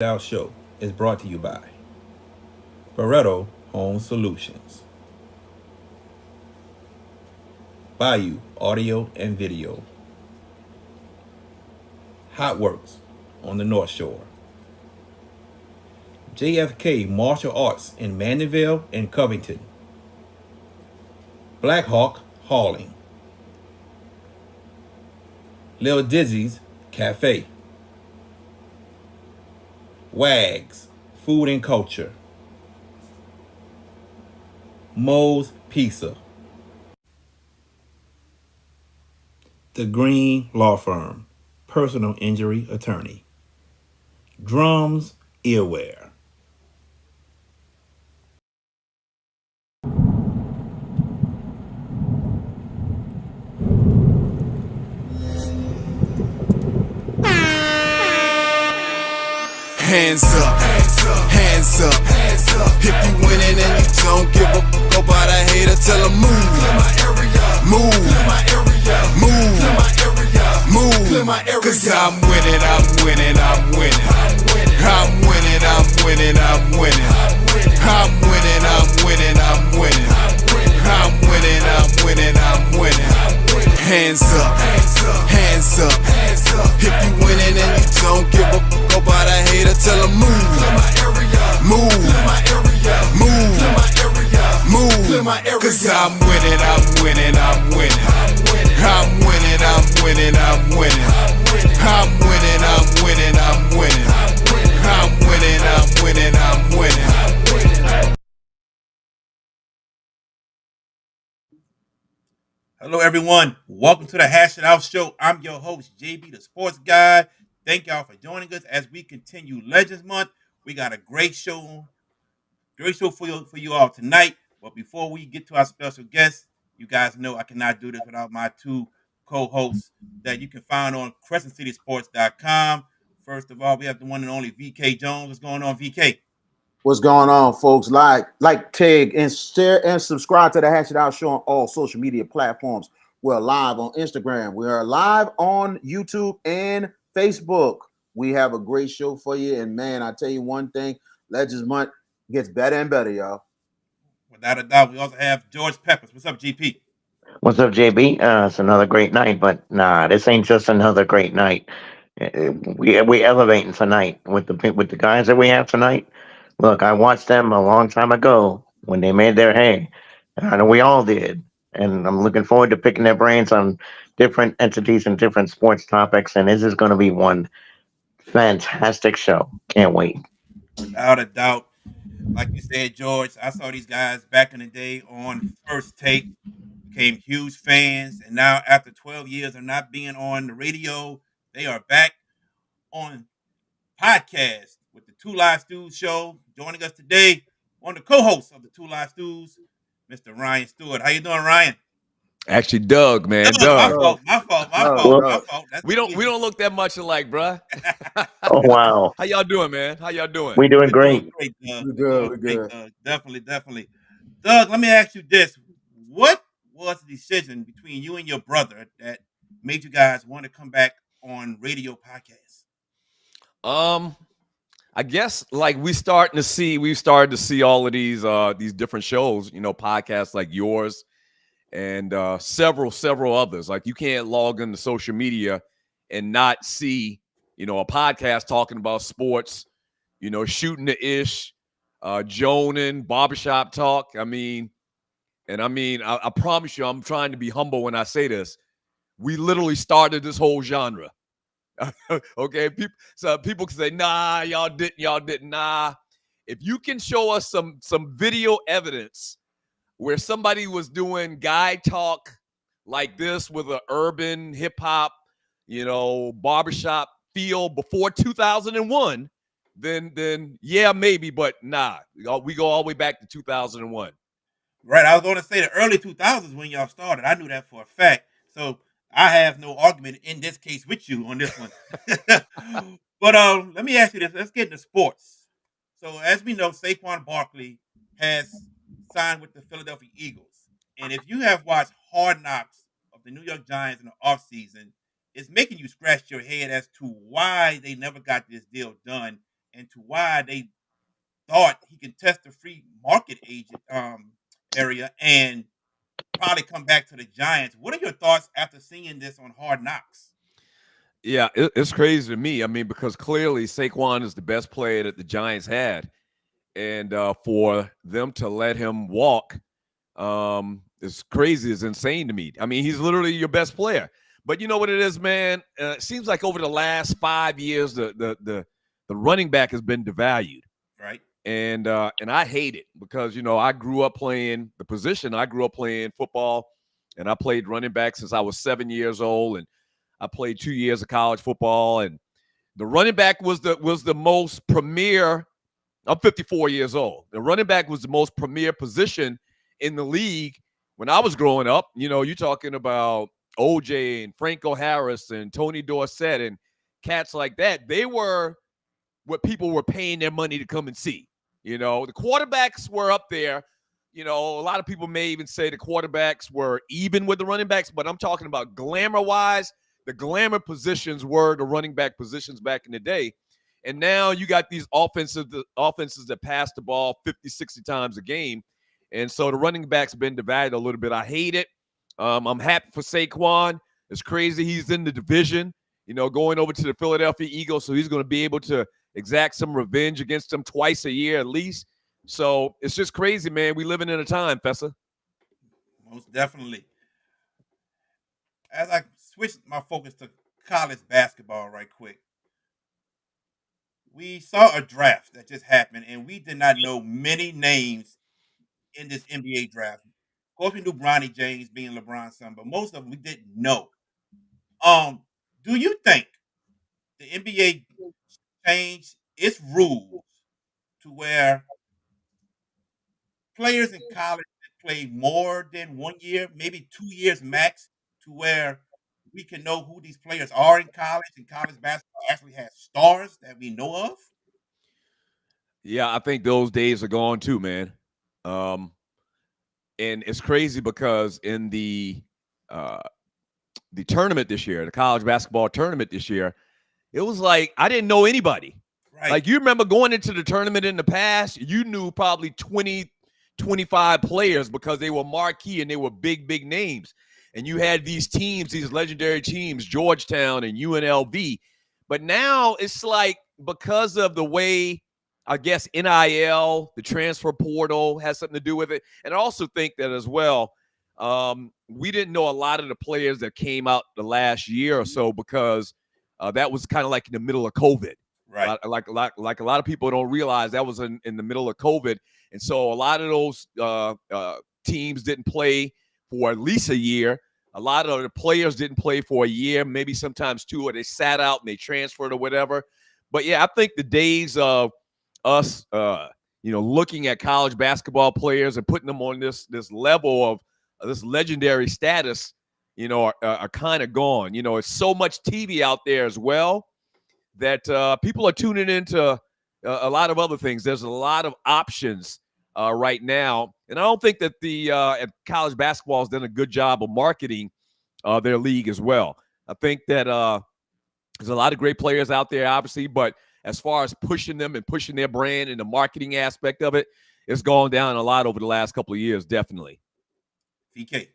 Our show is brought to you by Barreto Home Solutions, Bayou Audio and Video, Hot Works on the North Shore, JFK Martial Arts in Mandeville and Covington, Black Hawk Hauling, Lil Dizzy's Cafe, Wags Food and Culture, Moe's Pizza, The Green Law Firm, Personal Injury Attorney, Drums Earwear. Hands up, hands up. If you winning and you don't give a fuck about a hater, tell them move, move, move, move. Cause I'm winning, I'm winning, I'm winning. I'm winning, I'm winning, I'm winning. I'm winning, I'm winning, I'm winning. I'm winning, I'm winning, I'm winning. Hands up, hands up. If you winning and you don't give a fuck about a hater, tell them move, move, move, move. Cause I'm winning, I'm winning, I'm winning. I'm winning, I'm winning, I'm winning. I'm winning, I'm winning, I'm winning. I'm winning, I'm winning, I'm winning. Hello, everyone. Welcome to the Hash It Out Show. I'm your host, JB, the Sports Guy. Thank y'all for joining us as we continue Legends Month. We got a great show for you all tonight. But before we get to our special guest, you guys know I cannot do this without my two co-hosts that you can find on CrescentCitySports.com. First of all, we have the one and only VK Jones. What's going on, VK? What's going on, folks? Tag, and share, and subscribe to the Hash It Out Show on all social media platforms. We're live on Instagram. We are live on YouTube and Facebook. We have a great show for you. And man, I tell you one thing, Legends Month gets better and better, y'all. Without a doubt, we also have George Peppers. What's up, GP? What's up, JB? It's another great night, but nah, this ain't just another great night. We elevating tonight with the guys that we have tonight. Look, I watched them a long time ago when they made their hay. I know we all did, and I'm looking forward to picking their brains on different entities and different sports topics. And this is going to be one fantastic show. Can't wait. Without a doubt. Like you said, George, I saw these guys back in the day on First Take, became huge fans, and now after 12 years of not being on the radio, they are back on podcast with the Two Live Stews show. Joining us today, one of the co-hosts of the Two Live Stews, Mr. Ryan Stewart. How you doing, Ryan? Actually, Doug, man, Doug, my Doug. fault, my fault, my Doug, fault, Well, my Doug. fault. That's We too don't we easy. don't look that much alike, bruh. oh wow, How y'all doing, man? How y'all doing? we doing We're doing great. great, Doug. We're We're good. doing We're great, good. Doug. Definitely, definitely. Doug, let me ask you this. What was the decision between you and your brother that made you guys want to come back on radio podcasts? Um, I guess like we've started to see all of these different shows, podcasts like yours and several others. Like you can't log into social media and not see, a podcast talking about sports, shooting the ish, Jonan, barbershop talk. I promise you, I'm trying to be humble when I say this. We literally started this whole genre. Okay, people can say, "Nah, y'all didn't." Nah, if you can show us some video evidence where somebody was doing guy talk like this with an urban hip hop, barbershop feel before 2001, then yeah, maybe, but nah, we go all the way back to 2001. Right. I was going to say the early 2000s when y'all started. I knew that for a fact. So I have no argument in this case with you on this one. But let me ask you this. Let's get into sports. So as we know, Saquon Barkley has signed with the Philadelphia Eagles. And if you have watched Hard Knocks of the New York Giants in the offseason, it's making you scratch your head as to why they never got this deal done and to why they thought he could test the free market agent area and probably come back to the Giants. What are your thoughts after seeing this on Hard Knocks? Yeah, it's crazy to me. I mean, because clearly Saquon is the best player that the Giants had, and for them to let him walk, is crazy. It's insane to me. I mean, he's literally your best player. But you know what it is, man? It seems like over the last 5 years, the running back has been devalued. Right. And I hate it because I grew up playing the position. I grew up playing football, and I played running back since I was 7 years old, and I played 2 years of college football. And the running back was the most premier. I'm 54 years old. The running back was the most premier position in the league when I was growing up. You're talking about OJ and Franco Harris and Tony Dorsett and cats like that. They were what people were paying their money to come and see. The quarterbacks were up there. A lot of people may even say the quarterbacks were even with the running backs, but I'm talking about glamour-wise. The glamour positions were the running back positions back in the day. And now you got these offenses that pass the ball 50, 60 times a game. And so the running back's been divided a little bit. I hate it. I'm happy for Saquon. It's crazy. He's in the division, going over to the Philadelphia Eagles. So he's going to be able to exact some revenge against them twice a year at least. So it's just crazy, man. We living in a time, Fessa. Most definitely. As I switch my focus to college basketball right quick, we saw a draft that just happened, and we did not know many names in this NBA draft. Of course, we knew Bronny James being LeBron's son, but most of them we didn't know. Do you think the NBA changed its rules to where players in college play more than 1 year, maybe 2 years max, to where we can know who these players are in college, and college basketball actually has stars that we know of? Yeah, I think those days are gone too, man. And it's crazy because in the tournament this year, the college basketball tournament this year, it was like I didn't know anybody. Right. Like, you remember going into the tournament in the past, you knew probably 20, 25 players because they were marquee and they were big, big names. And you had these teams, these legendary teams, Georgetown and UNLV. But now it's like, because of the way, I guess, NIL, the transfer portal has something to do with it. And I also think that as well, we didn't know a lot of the players that came out the last year or so because that was kind of like in the middle of COVID. Right. Like a lot of people don't realize that was in the middle of COVID. And so a lot of those teams didn't play for at least a year. A lot of the players didn't play for a year, maybe sometimes two, or they sat out and they transferred or whatever. But yeah, I think the days of us, looking at college basketball players and putting them on this level of this legendary status, are kind of gone. It's so much TV out there as well that people are tuning into a lot of other things. There's a lot of options right now. And I don't think that the college basketball has done a good job of marketing their league as well. I think that there's a lot of great players out there, obviously, but as far as pushing them and pushing their brand and the marketing aspect of it, it's gone down a lot over the last couple of years, definitely. VK.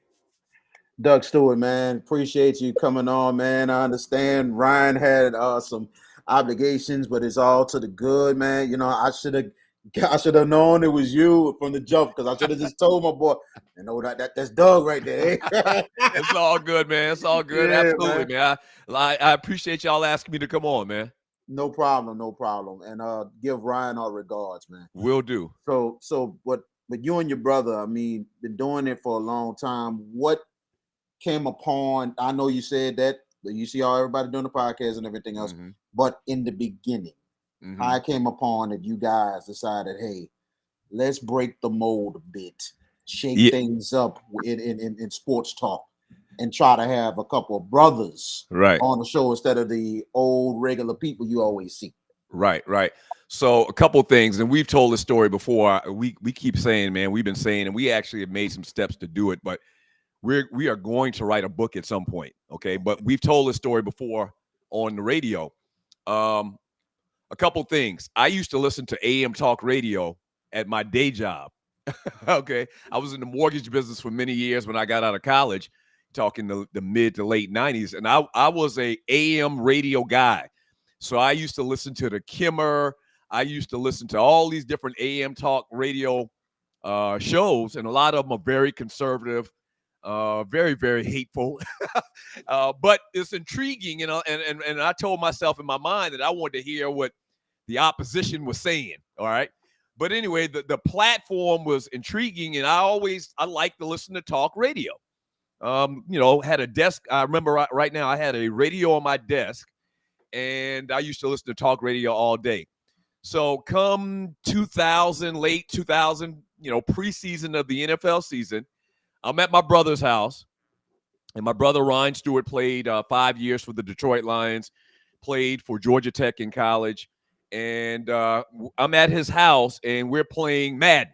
Doug Stewart, man, appreciate you coming on, man. I understand Ryan had some obligations, but it's all to the good, man. I should have known it was you from the jump, because I should have just told my boy, that's Doug right there. It's all good, man. It's all good. Yeah, absolutely, man. I appreciate y'all asking me to come on, man. No problem. And give Ryan our regards, man. Will do. So but you and your brother, I mean, been doing it for a long time. What came upon, I know you said that you see all everybody doing the podcast and everything else, but in the beginning, I came upon that you guys decided, hey, let's break the mold a bit, shake things up in sports talk, and try to have a couple of brothers on the show instead of the old regular people you always see. Right. So a couple of things, and we've told this story before. We keep saying, man, we've been saying, and we actually have made some steps to do it, but we are going to write a book at some point, okay? But we've told this story before on the radio. A a couple things. I used to listen to AM talk radio at my day job. Okay. I was in the mortgage business for many years when I got out of college, talking the mid to late 90s. And I was a AM radio guy. So I used to listen to the Kimmer. I used to listen to all these different AM talk radio shows, and a lot of them are very conservative, very, very hateful. But it's intriguing, you know, and I told myself in my mind that I wanted to hear what the opposition was saying. All right. But anyway, the platform was intriguing, and I like to listen to talk radio. You know, had a desk. I remember right now I had a radio on my desk, and I used to listen to talk radio all day. So come 2000, late 2000, you know, preseason of the NFL season, I'm at my brother's house, and my brother Ryan Stewart played 5 years for the Detroit Lions, played for Georgia Tech in college. And I'm at his house, and we're playing Madden.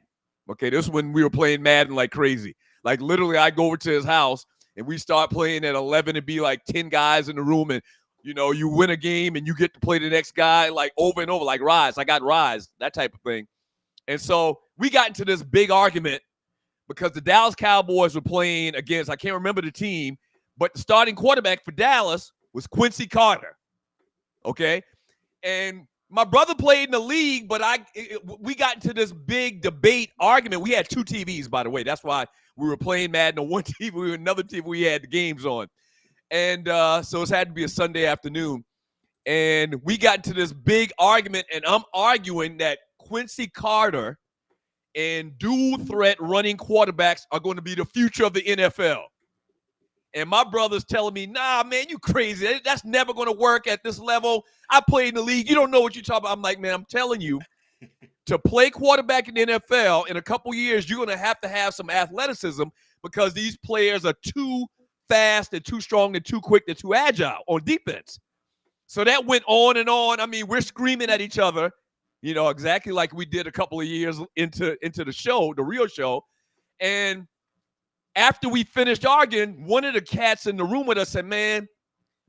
Okay, this is when we were playing Madden like crazy. Like literally, I go over to his house, and we start playing at 11 and be like 10 guys in the room, and you know, you win a game and you get to play the next guy like over and over, like Rise. I got Rise, that type of thing. And so we got into this big argument because the Dallas Cowboys were playing against, I can't remember the team, but the starting quarterback for Dallas was Quincy Carter. Okay, and my brother played in the league, but we got into this big debate argument. We had 2 TVs, by the way. That's why we were playing Madden on one TV, another TV we had the games on. And so it had to be a Sunday afternoon. And we got into this big argument, and I'm arguing that Quincy Carter and dual threat running quarterbacks are going to be the future of the NFL. And my brother's telling me, nah, man, you crazy. That's never going to work at this level. I played in the league. You don't know what you're talking about. I'm like, man, I'm telling you, to play quarterback in the NFL in a couple years, you're going to have some athleticism because these players are too fast and too strong and too quick and too agile on defense. So that went on and on. I mean, we're screaming at each other, you know, exactly like we did a couple of years into the show, the real show. And after we finished arguing, one of the cats in the room with us said, man,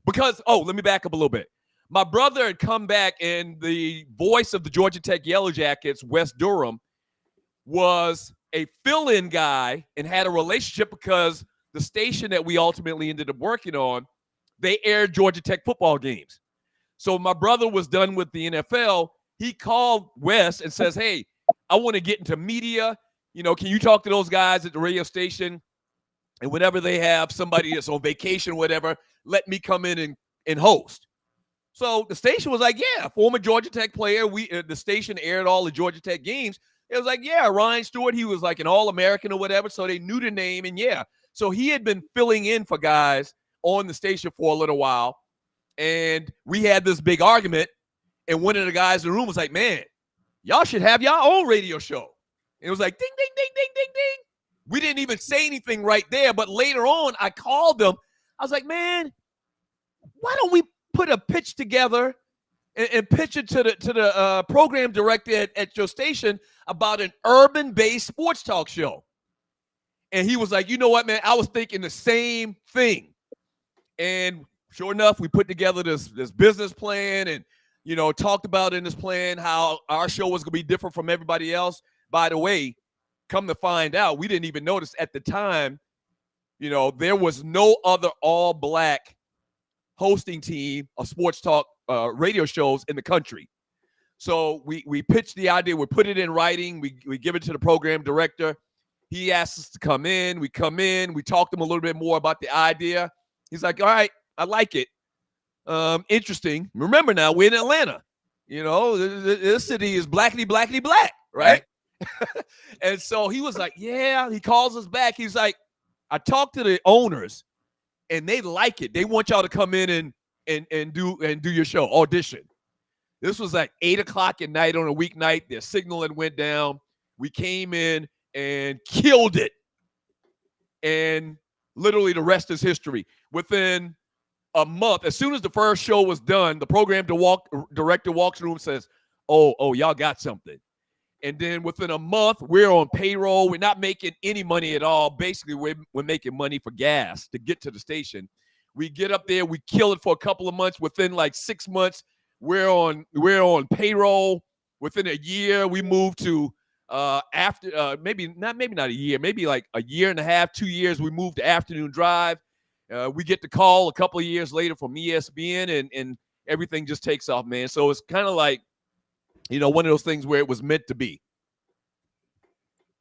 because, let me back up a little bit. My brother had come back, and the voice of the Georgia Tech Yellow Jackets, Wes Durham, was a fill-in guy and had a relationship because the station that we ultimately ended up working on, they aired Georgia Tech football games. So my brother was done with the NFL. He called Wes and says, hey, I want to get into media. You know, can you talk to those guys at the radio station? And whenever they have somebody that's on vacation, whatever, let me come in and host. So the station was like, yeah, former Georgia Tech player. The station aired all the Georgia Tech games. It was like, yeah, Ryan Stewart, he was like an All-American or whatever. So they knew the name, and yeah. So he had been filling in for guys on the station for a little while. And we had this big argument. And one of the guys in the room was like, man, y'all should have your own radio show. And it was like, ding, ding, ding, ding, ding, ding. We didn't even say anything right there. But later on, I called them. I was like, man, why don't we put a pitch together and pitch it to the program director at your station about an urban-based sports talk show? And he was like, you know what, man? I was thinking the same thing. And sure enough, we put together this business plan and, you know, talked about in this plan how our show was going to be different from everybody else. By the way, come to find out, we didn't even notice at the time, you know, there was no other all-black hosting team of sports talk radio shows in the country. So we pitched the idea. We put it in writing. We give it to the program director. He asked us to come in. We come in. We talked to him a little bit more about the idea. He's like, all right, I like it. Interesting. Remember now, we're in Atlanta. You know, this city is blackity, blackity, black, right? And so he was like, yeah. He calls us back. He's like, I talked to the owners, and they like it. They want y'all to come in and do your show, audition. This was like 8:00 at night on a weeknight. Their signal had went down. We came in and killed it. And literally the rest is history. Within a month, as soon as the first show was done, the program director walks in the room and says, oh, y'all got something. And then within a month, we're on payroll. We're not making any money at all. Basically, we're making money for gas to get to the station. We get up there. We kill it for a couple of months. Within like 6 months, we're on payroll. Within a year, we moved to after maybe not a year, maybe like a year and a half, 2 years. We moved to afternoon drive. We get the call a couple of years later from ESPN, and everything just takes off, man. So it's kind of like, one of those things where it was meant to be.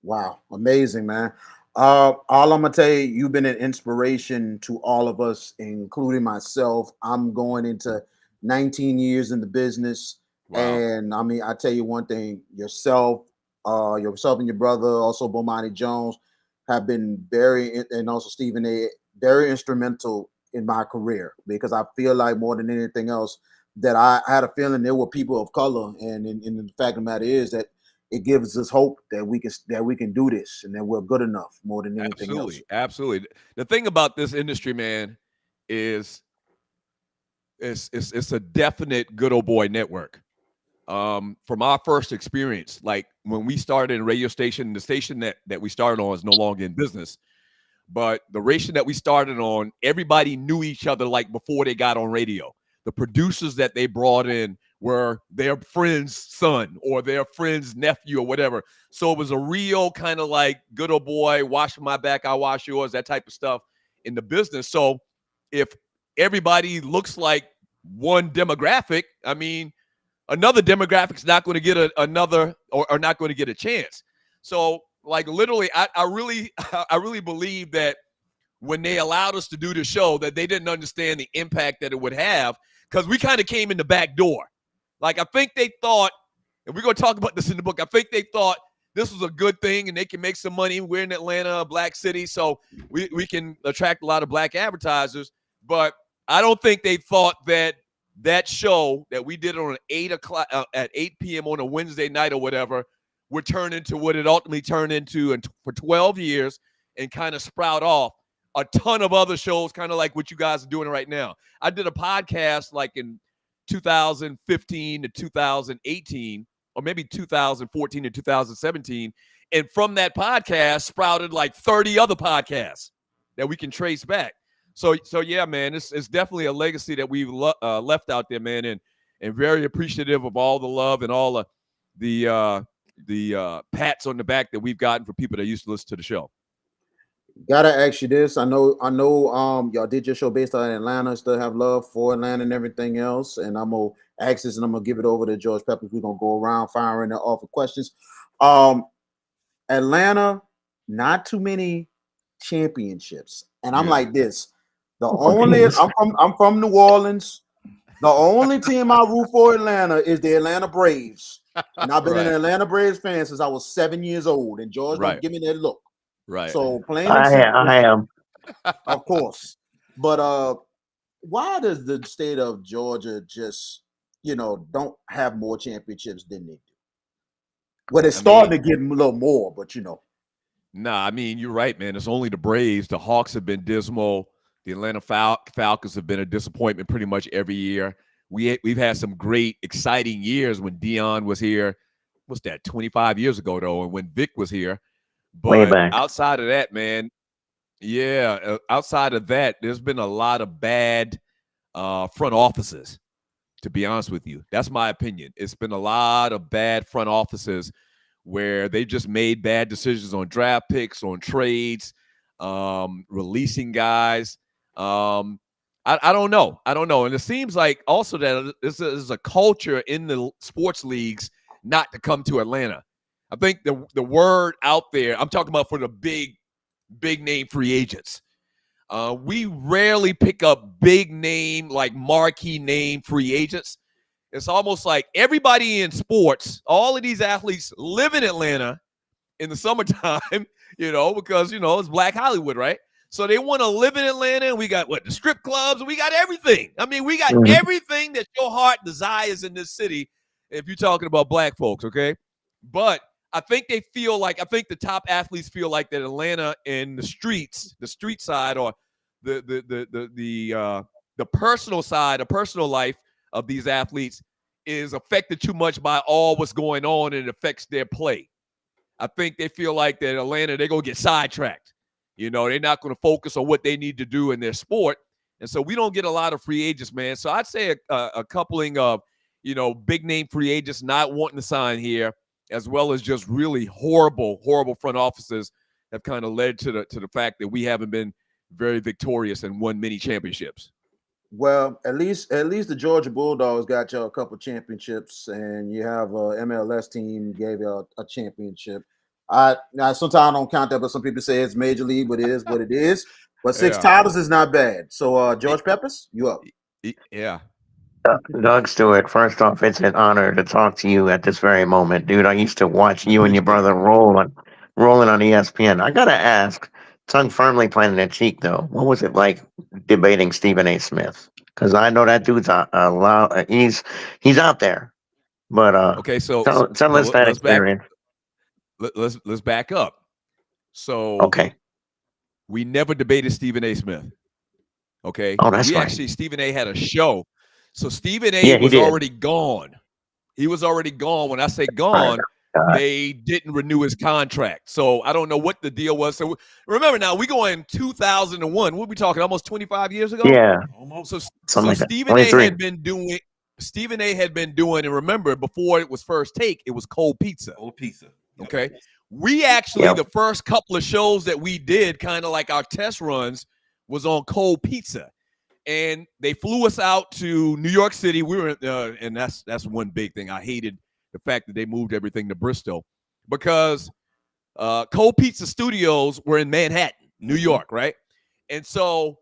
Wow, amazing, man. All I'm gonna tell you, you've been an inspiration to all of us, including myself. I'm going into 19 years in the business, Wow. and I mean, I tell you one thing: yourself and your brother, also Bomani Jones, have been and also Stephen A, very instrumental in my career, because I feel like more than anything else that I had a feeling there were people of color, and the fact of the matter is that it gives us hope that we can do this and that we're good enough more than anything else. Absolutely. The thing about this industry, man, is it's a definite good old boy network. From our first experience, like when we started in a radio station, the station that we started on is no longer in business. But the station that we started on, everybody knew each other like before they got on radio. The producers that they brought in were their friend's son or their friend's nephew or whatever. So it was a real kind of like good old boy, wash my back, I'll wash yours, that type of stuff in the business. So if everybody looks like one demographic, I mean, another demographic's not going to get another or not going to get a chance. So like literally, I really believe that when they allowed us to do the show, that they didn't understand the impact that it would have, because we kind of came in the back door. Like I think they thought, and we're going to talk about this in the book, I think they thought this was a good thing and they can make some money. We're in Atlanta, a black city, so we can attract a lot of black advertisers. But I don't think they thought that show that we did on 8 p.m. on a Wednesday night or whatever would turn into what it ultimately turned into, and for 12 years, and kind of sprout off a ton of other shows, kind of like what you guys are doing right now. I did a podcast like in 2015 to 2018, or maybe 2014 to 2017. And from that podcast sprouted like 30 other podcasts that we can trace back. So yeah, man, it's definitely a legacy that we've left out there, man, and very appreciative of all the love and all the pats on the back that we've gotten for people that used to listen to the show. Gotta ask you this. I know y'all did your show based out in Atlanta, still have love for Atlanta and everything else. And I'm gonna ask this and I'm gonna give it over to George Peppers. We're gonna go around firing off of questions. Atlanta, not too many championships. And I'm like this. I'm from New Orleans. The only team I root for Atlanta is the Atlanta Braves. And I've been an Atlanta Braves fan since I was 7 years old. And George, don't give me that look. Right. So plain I am. of course. But why does the state of Georgia just, don't have more championships than they do? Well, it's starting to get a little more, but Nah, I mean, you're right, man. It's only the Braves. The Hawks have been dismal. The Atlanta Falcons have been a disappointment pretty much every year. We've had some great, exciting years when Dion was here. What's that, 25 years ago, though, and when Vic was here. But outside of that, man, outside of that, there's been a lot of bad front offices, to be honest with you. That's my opinion. It's been a lot of bad front offices where they just made bad decisions on draft picks, on trades, releasing guys. I don't know. And it seems like also that there's a culture in the sports leagues not to come to Atlanta. I think the word out there, I'm talking about for the big name free agents. We rarely pick up big name, like marquee name free agents. It's almost like everybody in sports, all of these athletes live in Atlanta in the summertime, because, it's Black Hollywood, right? So they want to live in Atlanta, and we got the strip clubs, and we got everything. I mean, we got everything that your heart desires in this city, if you're talking about black folks, okay? But I think the top athletes feel like that Atlanta in the street side, or the personal side, the personal life of these athletes is affected too much by all what's going on, and it affects their play. I think they feel like that Atlanta, they're going to get sidetracked. They're not going to focus on what they need to do in their sport. And so we don't get a lot of free agents, man. So I'd say a coupling of big name free agents not wanting to sign here, as well as just really horrible front offices have kind of led to the fact that we haven't been very victorious and won many championships. Well, at least the Georgia Bulldogs got you a couple championships, and you have a MLS team gave you a championship. Now sometimes I don't count that, but some people say it's major league, but it is what it is. But 6 titles is not bad. So George Peppers, you up? Yeah. Doug Stewart, first off, it's an honor to talk to you at this very moment, dude. I used to watch you and your brother rolling on ESPN. I gotta ask, tongue firmly planted in cheek, though. What was it like debating Stephen A. Smith? Because I know that dude's he's out there. But Okay, so tell us that experience. Let's back up. So Okay. we never debated Stephen A. Smith. Okay. Oh, that's right. Actually, Stephen A. had a show. So Stephen A. was already gone. He was already gone. When I say gone, they didn't renew his contract. So I don't know what the deal was. So remember now, we go in 2001. What are we talking? Almost 25 years ago? Yeah. Almost. So like Stephen A. had been doing, and remember, before it was First Take, it was Cold Pizza. Cold Pizza. Yep. Okay. We actually, the first couple of shows that we did, kind of like our test runs, was on Cold Pizza. And they flew us out to New York City. We were, and that's one big thing. I hated the fact that they moved everything to Bristol, because Cold Pizza Studios were in Manhattan, New York, right? And so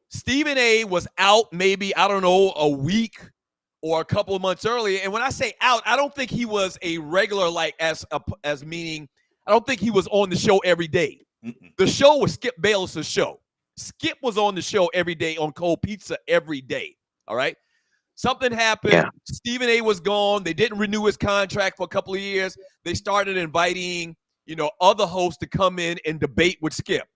Stephen A. was out maybe, I don't know, a week or a couple of months earlier. And when I say out, I don't think he was a regular, like as meaning, I don't think he was on the show every day. The show was Skip Bayless's show. Skip was on the show every day on Cold Pizza every day. All right. Something happened. Yeah. Stephen A. was gone. They didn't renew his contract for a couple of years. They started inviting, other hosts to come in and debate with Skip.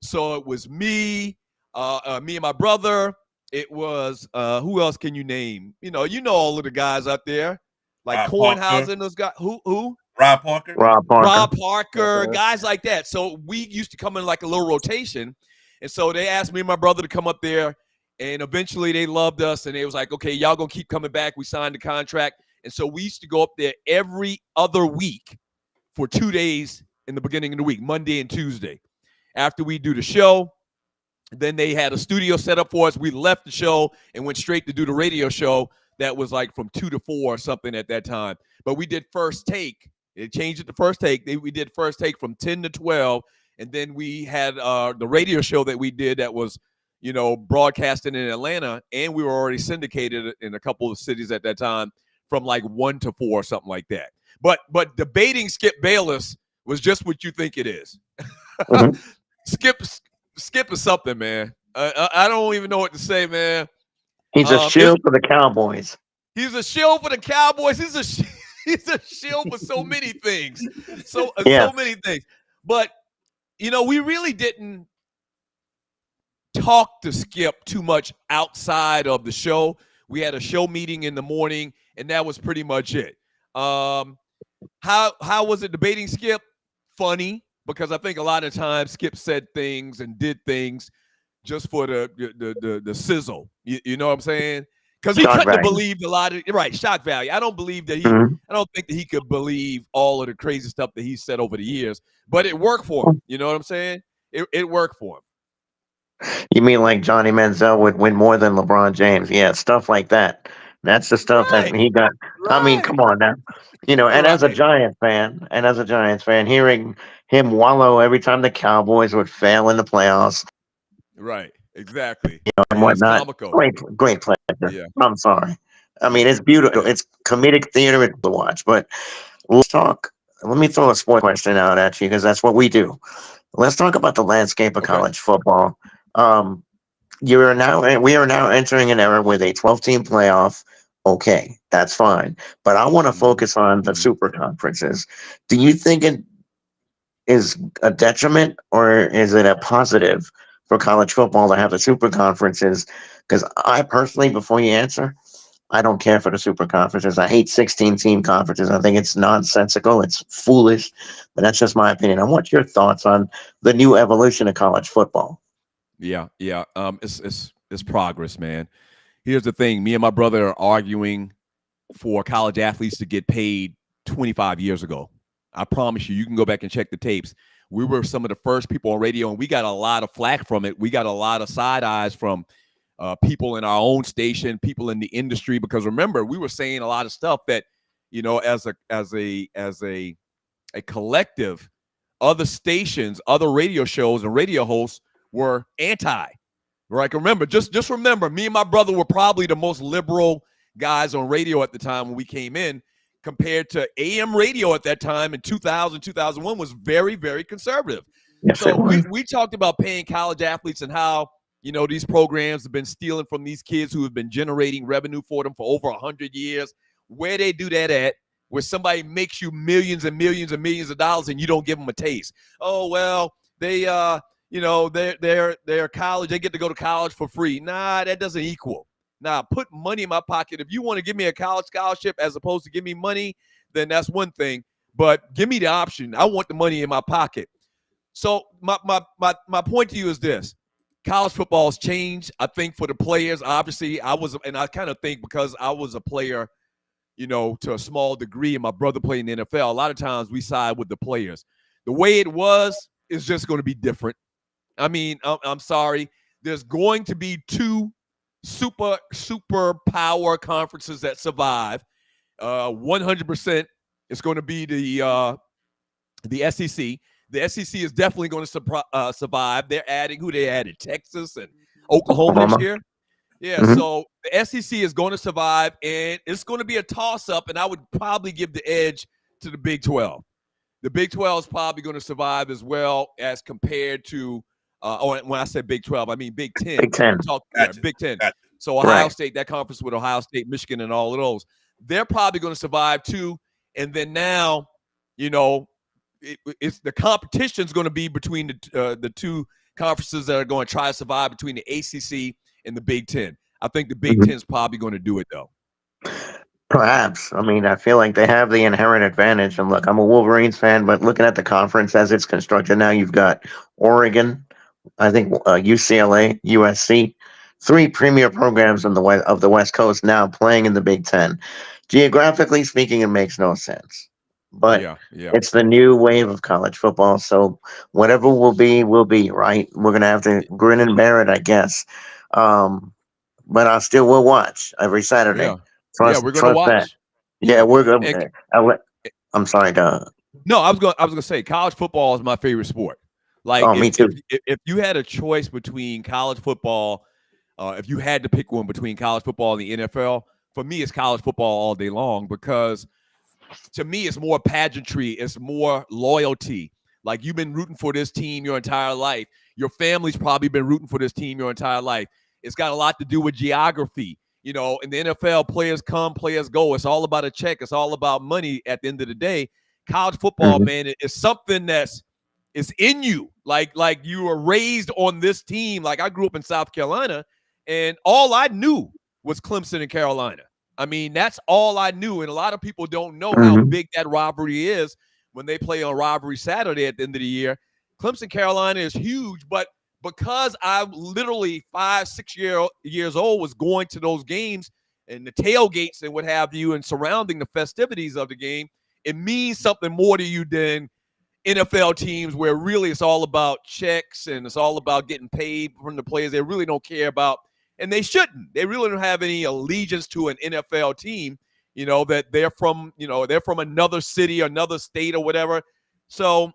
So it was me and my brother. It was who else can you name? You know all of the guys out there, like Kornhausen. Those guys. Who? Rob Parker. Rob Parker. Guys like that. So we used to come in like a little rotation. And so they asked me and my brother to come up there, and eventually they loved us, and they was like, okay, y'all gonna keep coming back. We signed the contract. And so we used to go up there every other week for 2 days in the beginning of the week, Monday and Tuesday. After we do the show, then they had a studio set up for us. We left the show and went straight to do the radio show. That was like from 2 to 4 or something at that time. But we did First Take. It changed it to First Take. We did First Take from 10 to 12. And then we had the radio show that we did that was, broadcasting in Atlanta. And we were already syndicated in a couple of cities at that time from like 1 to 4 or something like that. But debating Skip Bayless was just what you think it is. Mm-hmm. Skip is something, man. I don't even know what to say, man. He's a shield for the Cowboys. He's a shield for the Cowboys. He's a shield for so many things. So many things. But, we really didn't talk to Skip too much outside of the show. We had a show meeting in the morning, and that was pretty much it. How was it debating Skip? Funny, because I think a lot of times Skip said things and did things just for the sizzle. You know what I'm saying? Because he couldn't believe a lot of shock value. I don't believe that I don't think that he could believe all of the crazy stuff that he said over the years, but it worked for him. You know what I'm saying? It worked for him. You mean like Johnny Manziel would win more than LeBron James? Yeah, stuff like that. That's the stuff that he got. Right. I mean, come on now. And as a Giants fan, hearing him wallow every time the Cowboys would fail in the playoffs. Right. Exactly. And whatnot. Great pleasure. Yeah. I'm sorry. I mean, it's beautiful. Yeah. It's comedic theater to watch. But let's talk. Let me throw a sports question out at you, because that's what we do. Let's talk about the landscape of college football. We are now entering an era with a 12-team playoff. Okay, that's fine. But I want to focus on the super conferences. Do you think it is a detriment, or is it a positive for college football to have the super conferences? Because I personally, before you answer, I don't care for the super conferences. I hate 16-team conferences. I think it's nonsensical. It's foolish. But that's just my opinion. I want your thoughts on the new evolution of college football. Yeah. It's progress, man. Here's the thing. Me and my brother are arguing for college athletes to get paid 25 years ago. I promise you, you can go back and check the tapes. We were some of the first people on radio, and we got a lot of flack from it. We got a lot of side eyes from people in our own station, people in the industry, because remember, we were saying a lot of stuff that, as a collective, other stations, other radio shows, and radio hosts were anti. Right? Remember, just remember, me and my brother were probably the most liberal guys on radio at the time when we came in, compared to AM radio at that time in 2000, 2001 was very, very conservative. Yes, So it was. we talked about paying college athletes and how, these programs have been stealing from these kids who have been generating revenue for them for over 100 years. Where they do that at, where somebody makes you millions and millions and millions of dollars and you don't give them a taste. Oh, well, they, they're college. They get to go to college for free. Nah, that doesn't equal. Now, put money in my pocket. If you want to give me a college scholarship as opposed to give me money, then that's one thing. But give me the option. I want the money in my pocket. So my point to you is this. College football has changed, I think, for the players. Obviously, I kind of think because I was a player, to a small degree, and my brother played in the NFL, a lot of times we side with the players. The way it was is just going to be different. I mean, I'm sorry. There's going to be two super power conferences that survive. 100% it's going to be the SEC. The SEC is definitely going to survive. They're adding who they added, Texas and Oklahoma this year. Yeah, so the SEC is going to survive, and it's going to be a toss-up, and I would probably give the edge to the Big 12. The Big 12 is probably going to survive as well as compared to when I said Big 12, I mean Big 10. Big 10. Big 10. Gotcha. So Ohio State, that conference with Ohio State, Michigan, and all of those, they're probably going to survive too. And then now, it's the competition's going to be between the two conferences that are going to try to survive between the ACC and the Big 10. I think the Big 10 is probably going to do it though. Perhaps. I mean, I feel like they have the inherent advantage. And look, I'm a Wolverines fan, but looking at the conference as it's constructed now, you've got Oregon, I think UCLA, USC, three premier programs of the West Coast now playing in the Big 10. Geographically speaking, it makes no sense. But it's the new wave of college football. So whatever will be, right? We're going to have to grin and bear it, I guess. But I still will watch every Saturday. Yeah. We're going to watch. That. Yeah, we're good. I'm sorry, Doug. No, I was going to say college football is my favorite sport. Like, me too. If you had a choice between college football, if you had to pick one between college football and the NFL, for me, it's college football all day long because to me, it's more pageantry. It's more loyalty. Like you've been rooting for this team your entire life. Your family's probably been rooting for this team your entire life. It's got a lot to do with geography. In the NFL, players come, players go. It's all about a check. It's all about money at the end of the day. College football, man, is something it's in you. Like you were raised on this team. Like I grew up in South Carolina, and all I knew was Clemson and Carolina. I mean, that's all I knew. And a lot of people don't know how big that rivalry is when they play on Rivalry Saturday at the end of the year. Clemson, Carolina is huge, but because I'm literally 5-6 years old, was going to those games and the tailgates and what have you and surrounding the festivities of the game, it means something more to you than NFL teams where really it's all about checks and it's all about getting paid from the players. They really don't care about, and they shouldn't. They really don't have any allegiance to an NFL team, that they're from another city, another state or whatever. So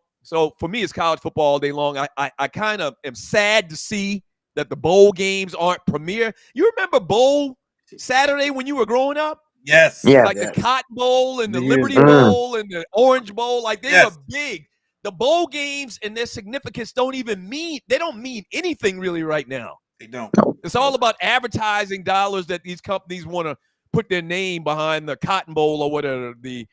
for me, it's college football all day long. I kind of am sad to see that the bowl games aren't premier. You remember Bowl Saturday when you were growing up? Yes. Yeah. Like the Cotton Bowl and the Liberty Bowl and the Orange Bowl. Like they were big. The bowl games and their significance don't mean anything really right now. They don't. It's all about advertising dollars that these companies want to put their name behind the Cotton Bowl or whatever, the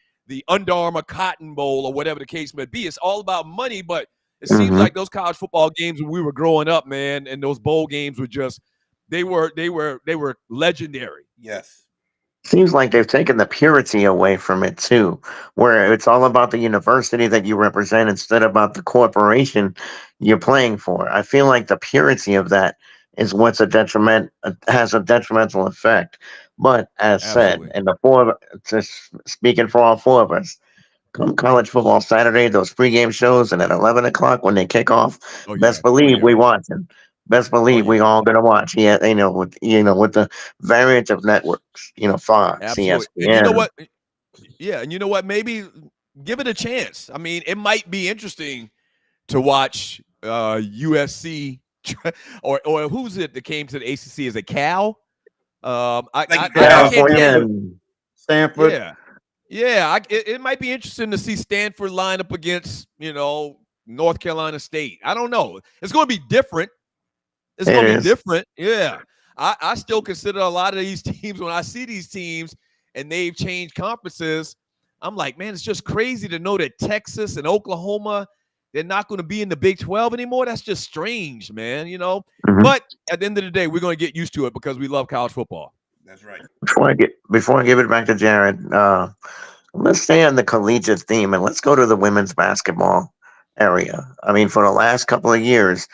Under Armour Cotton Bowl or whatever the case may be. It's all about money, but it seems like those college football games when we were growing up, man, and those bowl games were just they were legendary. Yes. Seems like they've taken the purity away from it too, where it's all about the university that you represent instead of about the corporation you're playing for. I feel like the purity of that is what's has a detrimental effect. But as said, Absolutely. and the four, just speaking for all four of us, come college football Saturday, those pregame shows, and at 11 o'clock when they kick off, Oh best yeah. Oh believe yeah. we watching. Best Oh believe we yeah. all gonna watch. Yeah, with the variant of networks, Fox, Absolutely. And you know ESPN. what? Yeah, and you know what? Maybe give it a chance. I mean, it might be interesting to watch USC or who's it that came to the ACC? Is it Cal? Like I Cal, can't tell you. Stanford, Stanford. Californian. Stanford. Yeah, yeah. It might be interesting to see Stanford line up against North Carolina State. I don't know. It's going to be different. It's It going to be is. different. Yeah, I still consider a lot of these teams when I see these teams and they've changed conferences. I'm like, man, it's just crazy to know that Texas and Oklahoma, they're not going to be in the Big 12 anymore. That's just strange, man. Mhm. But at the end of the day, we're going to get used to it because we love college football. That's right. Before I give it back to Jared, let's stay on the collegiate theme and let's go to the women's basketball area. I mean, for the last couple of years,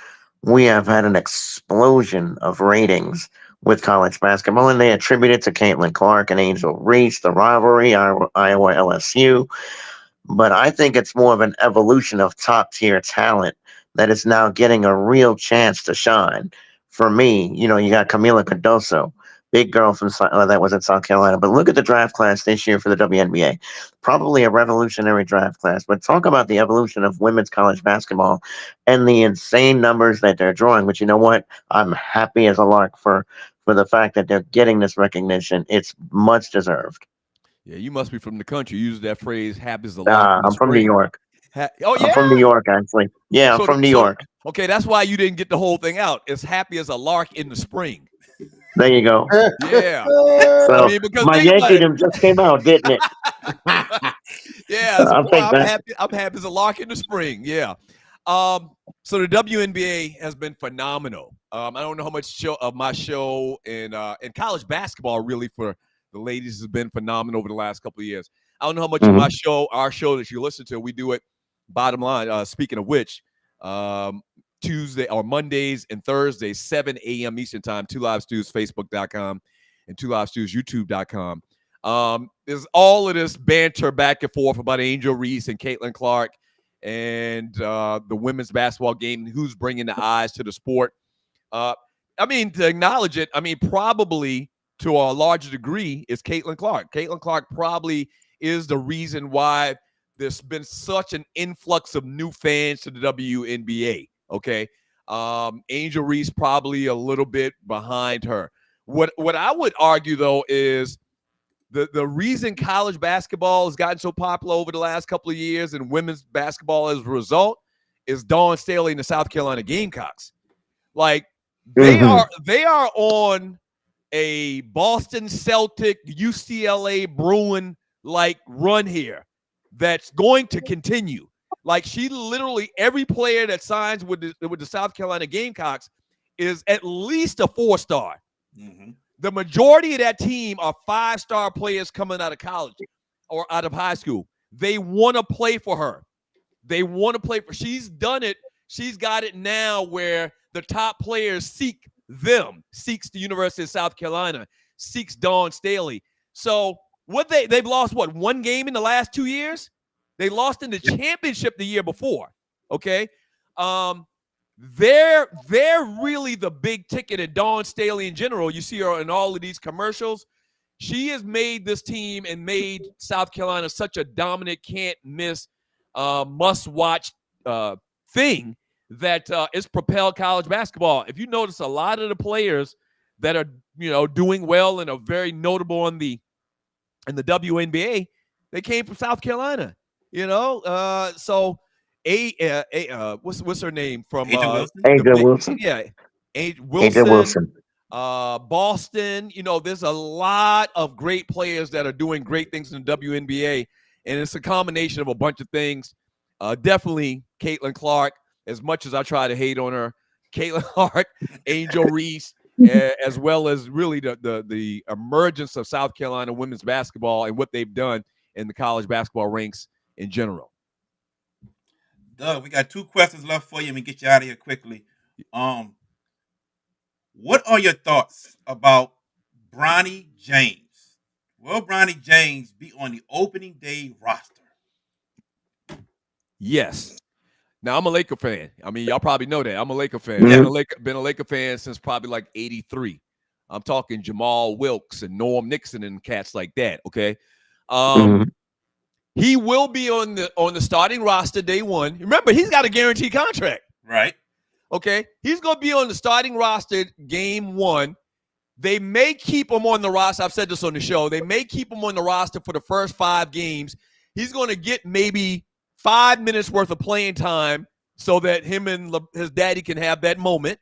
we have had an explosion of ratings with college basketball, and they attribute it to Caitlin Clark and Angel Reese, the rivalry, Iowa LSU. But I think it's more of an evolution of top tier talent that is now getting a real chance to shine. For me, you got Camila Cardoso, big girl that was in South Carolina. But look at the draft class this year for the WNBA. Probably a revolutionary draft class. But talk about the evolution of women's college basketball and the insane numbers that they're drawing. But you know what? I'm happy as a lark for the fact that they're getting this recognition. It's much deserved. Yeah, you must be from the country. You use that phrase, happy as a lark in the I'm from New spring. York. Oh, I'm yeah? from New York, actually. Yeah, I'm So, from New so York. okay, that's why you didn't get the whole thing out. It's happy as a lark in the spring. There you go. Yeah. I So mean, because my think about Yankee it. them just came out, didn't it? Yeah, so I'll boy, take that. I'm happy as a lark in the spring. Yeah. Um, so the WNBA has been phenomenal. I don't know how much of my show and college basketball really for the ladies has been phenomenal over the last couple of years. I don't know how much of Hmm. our show that you listen to, we do it. Bottom line, speaking of which, um, Tuesday or Mondays and Thursdays, 7 a.m. Eastern time, Two Live Stews, Facebook.com and Two Live Stews, YouTube.com. There's all of this banter back and forth about Angel Reese and Caitlin Clark and the women's basketball game, who's bringing the eyes to the sport. Uh, I mean, to acknowledge it, I mean, probably to a larger degree is Caitlin Clark. Caitlin Clark probably is the reason why there's been such an influx of new fans to the WNBA. Okay. Angel Reese probably a little bit behind her. What I would argue though is the reason college basketball has gotten so popular over the last couple of years and women's basketball as a result is Dawn Staley and the South Carolina Gamecocks. Like Hmm. they are on a Boston Celtic, UCLA Bruin like run here that's going to continue. Like she literally every player that signs with the South Carolina Gamecocks is at least a 4-star. Mm-hmm. The majority of that team are 5-star players coming out of college or out of high school. They want to play for her. They want to play for. She's done it. She's got it now where the top players seeks the University of South Carolina, seeks Dawn Staley. So they've lost one game in the last 2 years? They lost in the championship the year before. Okay. They're really the big ticket at Dawn Staley in general. You see her in all of these commercials. She has made this team and made South Carolina such a dominant, can't miss, must watch thing that it's propelled college basketball. If you notice, a lot of the players that are doing well and are very notable in the WNBA, they came from South Carolina. So what's her name from Agent Wilson. the AJ big Wilson. yeah, AJ Wilson, Wilson. Boston. There's a lot of great players that are doing great things in the WNBA, and it's a combination of a bunch of things. Definitely Caitlin Clark. As much as I try to hate on her, Caitlin Clark, Angel Reese, as well as really the emergence of South Carolina women's basketball and what they've done in the college basketball ranks in general. Doug, we got 2 questions left for you, and we get you out of here quickly. Um, what are your thoughts about Bronny James. Will Bronny James be on the opening day roster? Yes. Now I'm a Laker fan. I mean, y'all probably know that. I'm a Laker fan. Mhm. Been a Laker fan since probably like '83. I'm talking Jamal Wilkes and Norm Nixon and cats like that. Okay. Mhm. He will be on the starting roster day one. Remember, he's got a guaranteed contract. Right. Okay. He's gonna be on the starting roster game one. They may keep him on the roster. I've said this on the show. They may keep him on the roster for the first 5 games. He's going to get maybe 5 minutes worth of playing time so that him and his daddy can have that moment.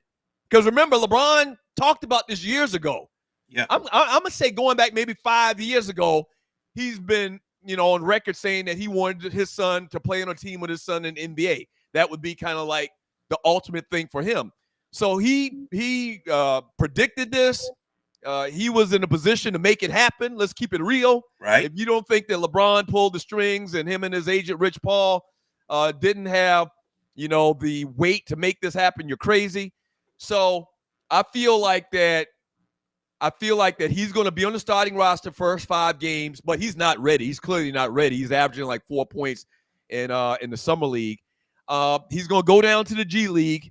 Because remember, LeBron talked about this years ago. Yeah. I'm going to say going back maybe 5 years ago, he's been, on record saying that he wanted his son to play on a team with his son in NBA. That would be kind of like the ultimate thing for him. So he predicted this. He was in a position to make it happen. Let's keep it real. Right. If you don't think that LeBron pulled the strings and him and his agent Rich Paul didn't have, the weight to make this happen, you're crazy. So I feel like that he's going to be on the starting roster first 5 games, but he's not ready. He's clearly not ready. He's averaging like 4 points in the summer league. He's going to go down to the G League.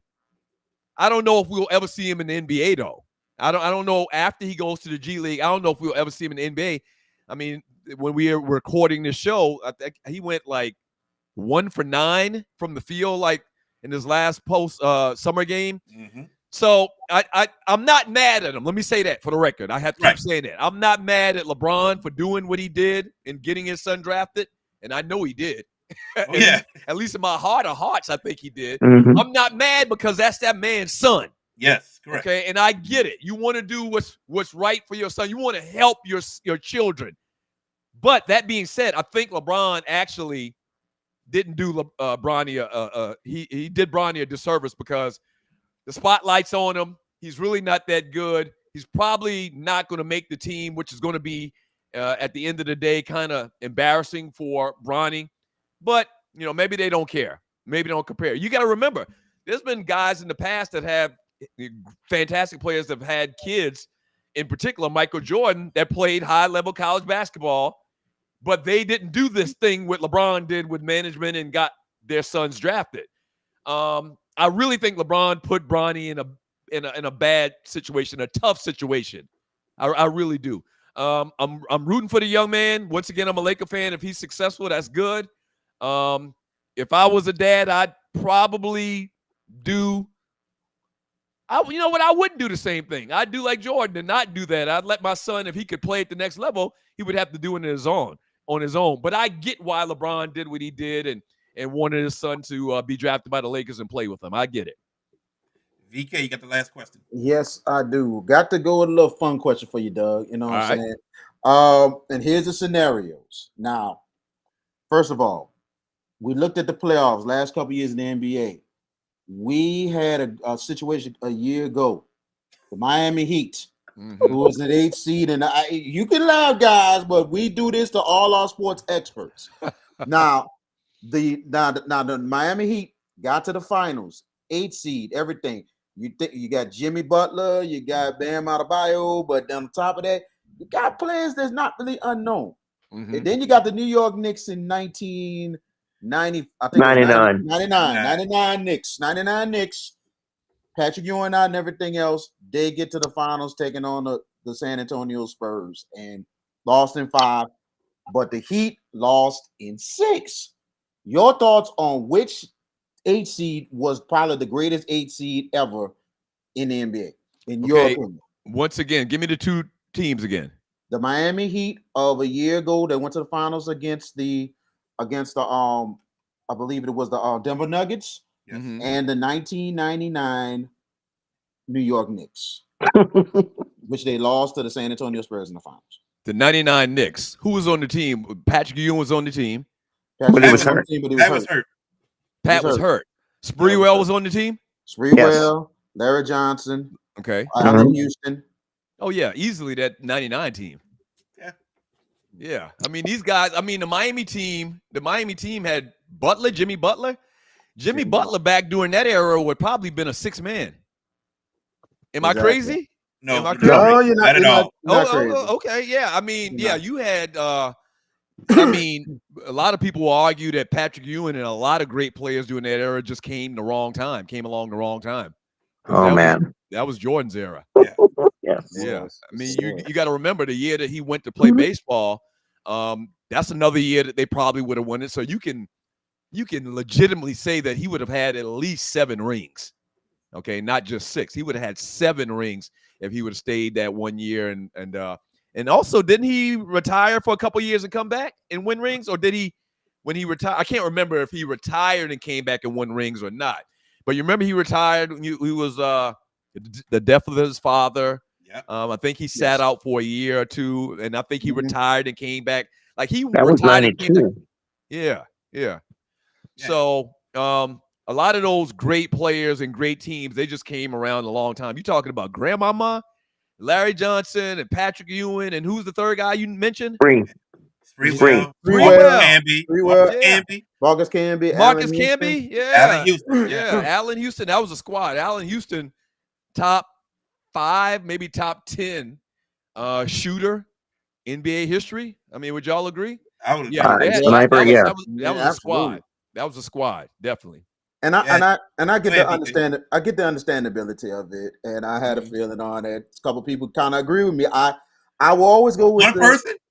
I don't know if we'll ever see him in the NBA though. I don't know after he goes to the G League. I don't know if we'll ever see him in the NBA. I mean, when we are recording this show, I think he went like 1 for 9 from the field, like in his last post summer game. Mm-hmm. So I'm not mad at him. Let me say that for the record. I have to keep saying that. I'm not mad at LeBron for doing what he did and getting his son drafted, and I know he did. Oh, yeah. At least in my heart of hearts, I think he did. Mhm. I'm not mad because that's that man's son. Yes, correct. Okay, and I get it. You want to do what's right for your son. You want to help your children. But that being said, I think LeBron actually didn't do Bronny he did Bronny a disservice because the spotlight's on him. He's really not that good. He's probably not going to make the team, which is going to be at the end of the day kind of embarrassing for Bronny. But maybe they don't care. Maybe they don't compare. You got to remember, there's been guys in the past that have fantastic players that have had kids, in particular Michael Jordan, that played high-level college basketball, but they didn't do this thing what LeBron did with management and got their sons drafted. I really think LeBron put Bronny in a bad situation, a tough situation. I really do. I'm rooting for the young man. Once again, I'm a Laker fan. If he's successful, that's good. If I was a dad, I'd probably do. I wouldn't do the same thing. I'd do like Jordan and not do that. I'd let my son, if he could play at the next level, he would have to do it on his own. But I get why LeBron did what he did and wanted his son to be drafted by the Lakers and play with them. I get it. VK, you got the last question. Yes, I do. Got to go with a little fun question for you, Doug. You know what I'm saying? And here's the scenarios. Now, first of all, we looked at the playoffs last couple years in the NBA. We had a situation a year ago. The Miami Heat, who was an 8th seed. And you can laugh, guys, but we do this to all our sports experts. Now, the Miami Heat got to the finals, 8th seed, everything. You got Jimmy Butler, you got Bam Adebayo, but on top of that, you got players that's not really unknown. And then you got the New York Knicks in 1990, I think 99 Knicks. Patrick Ewing and everything else, they get to the finals taking on the San Antonio Spurs and lost in 5, but the Heat lost in 6. Your thoughts on which 8th seed was probably the greatest 8th seed ever in the NBA, in your opinion? Once again, give me the 2 teams again. The Miami Heat of a year ago, they went to the finals against the I believe it was the Denver Nuggets, and the 1999 New York Knicks, which they lost to the San Antonio Spurs in the finals. The 99 Knicks. Who was on the team? Patrick Ewing was on the team. But he was hurt. Pat was hurt. Sprewell was on the team? Sprewell, Larry Johnson. Okay. Allen Houston. Oh, yeah. Easily that 99 team. Yeah. I mean, these guys, the Miami team had Butler, Jimmy Butler. Jimmy Butler back during that era would probably been a 6-man. Am I crazy? No, Am I you're crazy? not No, crazy. you're not. Not at You're not, all. you're not crazy. Okay, yeah. I mean, You're not. you had. I mean, a lot of people will argue that Patrick Ewing and a lot of great players during that era just came along the wrong time, because Oh man. that was Jordan's era. Yeah. Yes. Yeah, Was. I mean, Was. you got to remember the year that he went to play Mhm. baseball. That's another year that they probably would have won it. So you can legitimately say that he would have had at least 7 rings. Okay, not just 6. He would have had 7 rings if he would have stayed that one year. And also, didn't he retire for a couple years and come back and win rings, or did he when he retired? I can't remember if he retired and came back and won rings or not. But you remember he retired when he was the death of his father. Yeah. I think he sat out for a year or two, and I think he retired and came back. Like he That was retired and came back. 92. Yeah. Yeah. So a lot of those great players and great teams, they just came around a long time. You talking about Grandmama, Larry Johnson, and Patrick Ewing, and who's the third guy you mentioned? Free. Sprewell. Freewell. Marcus Camby. Freewell. Yeah. Marcus Camby. Marcus Allen Houston. Camby, Allen yeah. Houston. Yeah, Allen Houston. That was a squad. Allen Houston, top 5, maybe top 10 shooter NBA history. I mean, would y'all agree? I would Yeah, agree. that Sniper, was yeah. that Yeah, was a squad. absolutely. That was a squad, definitely. And I Yeah. get Go the ahead, DK. understandability of it, and I had a Mhm. feeling on it. A couple people kind of agree with me. I will always go with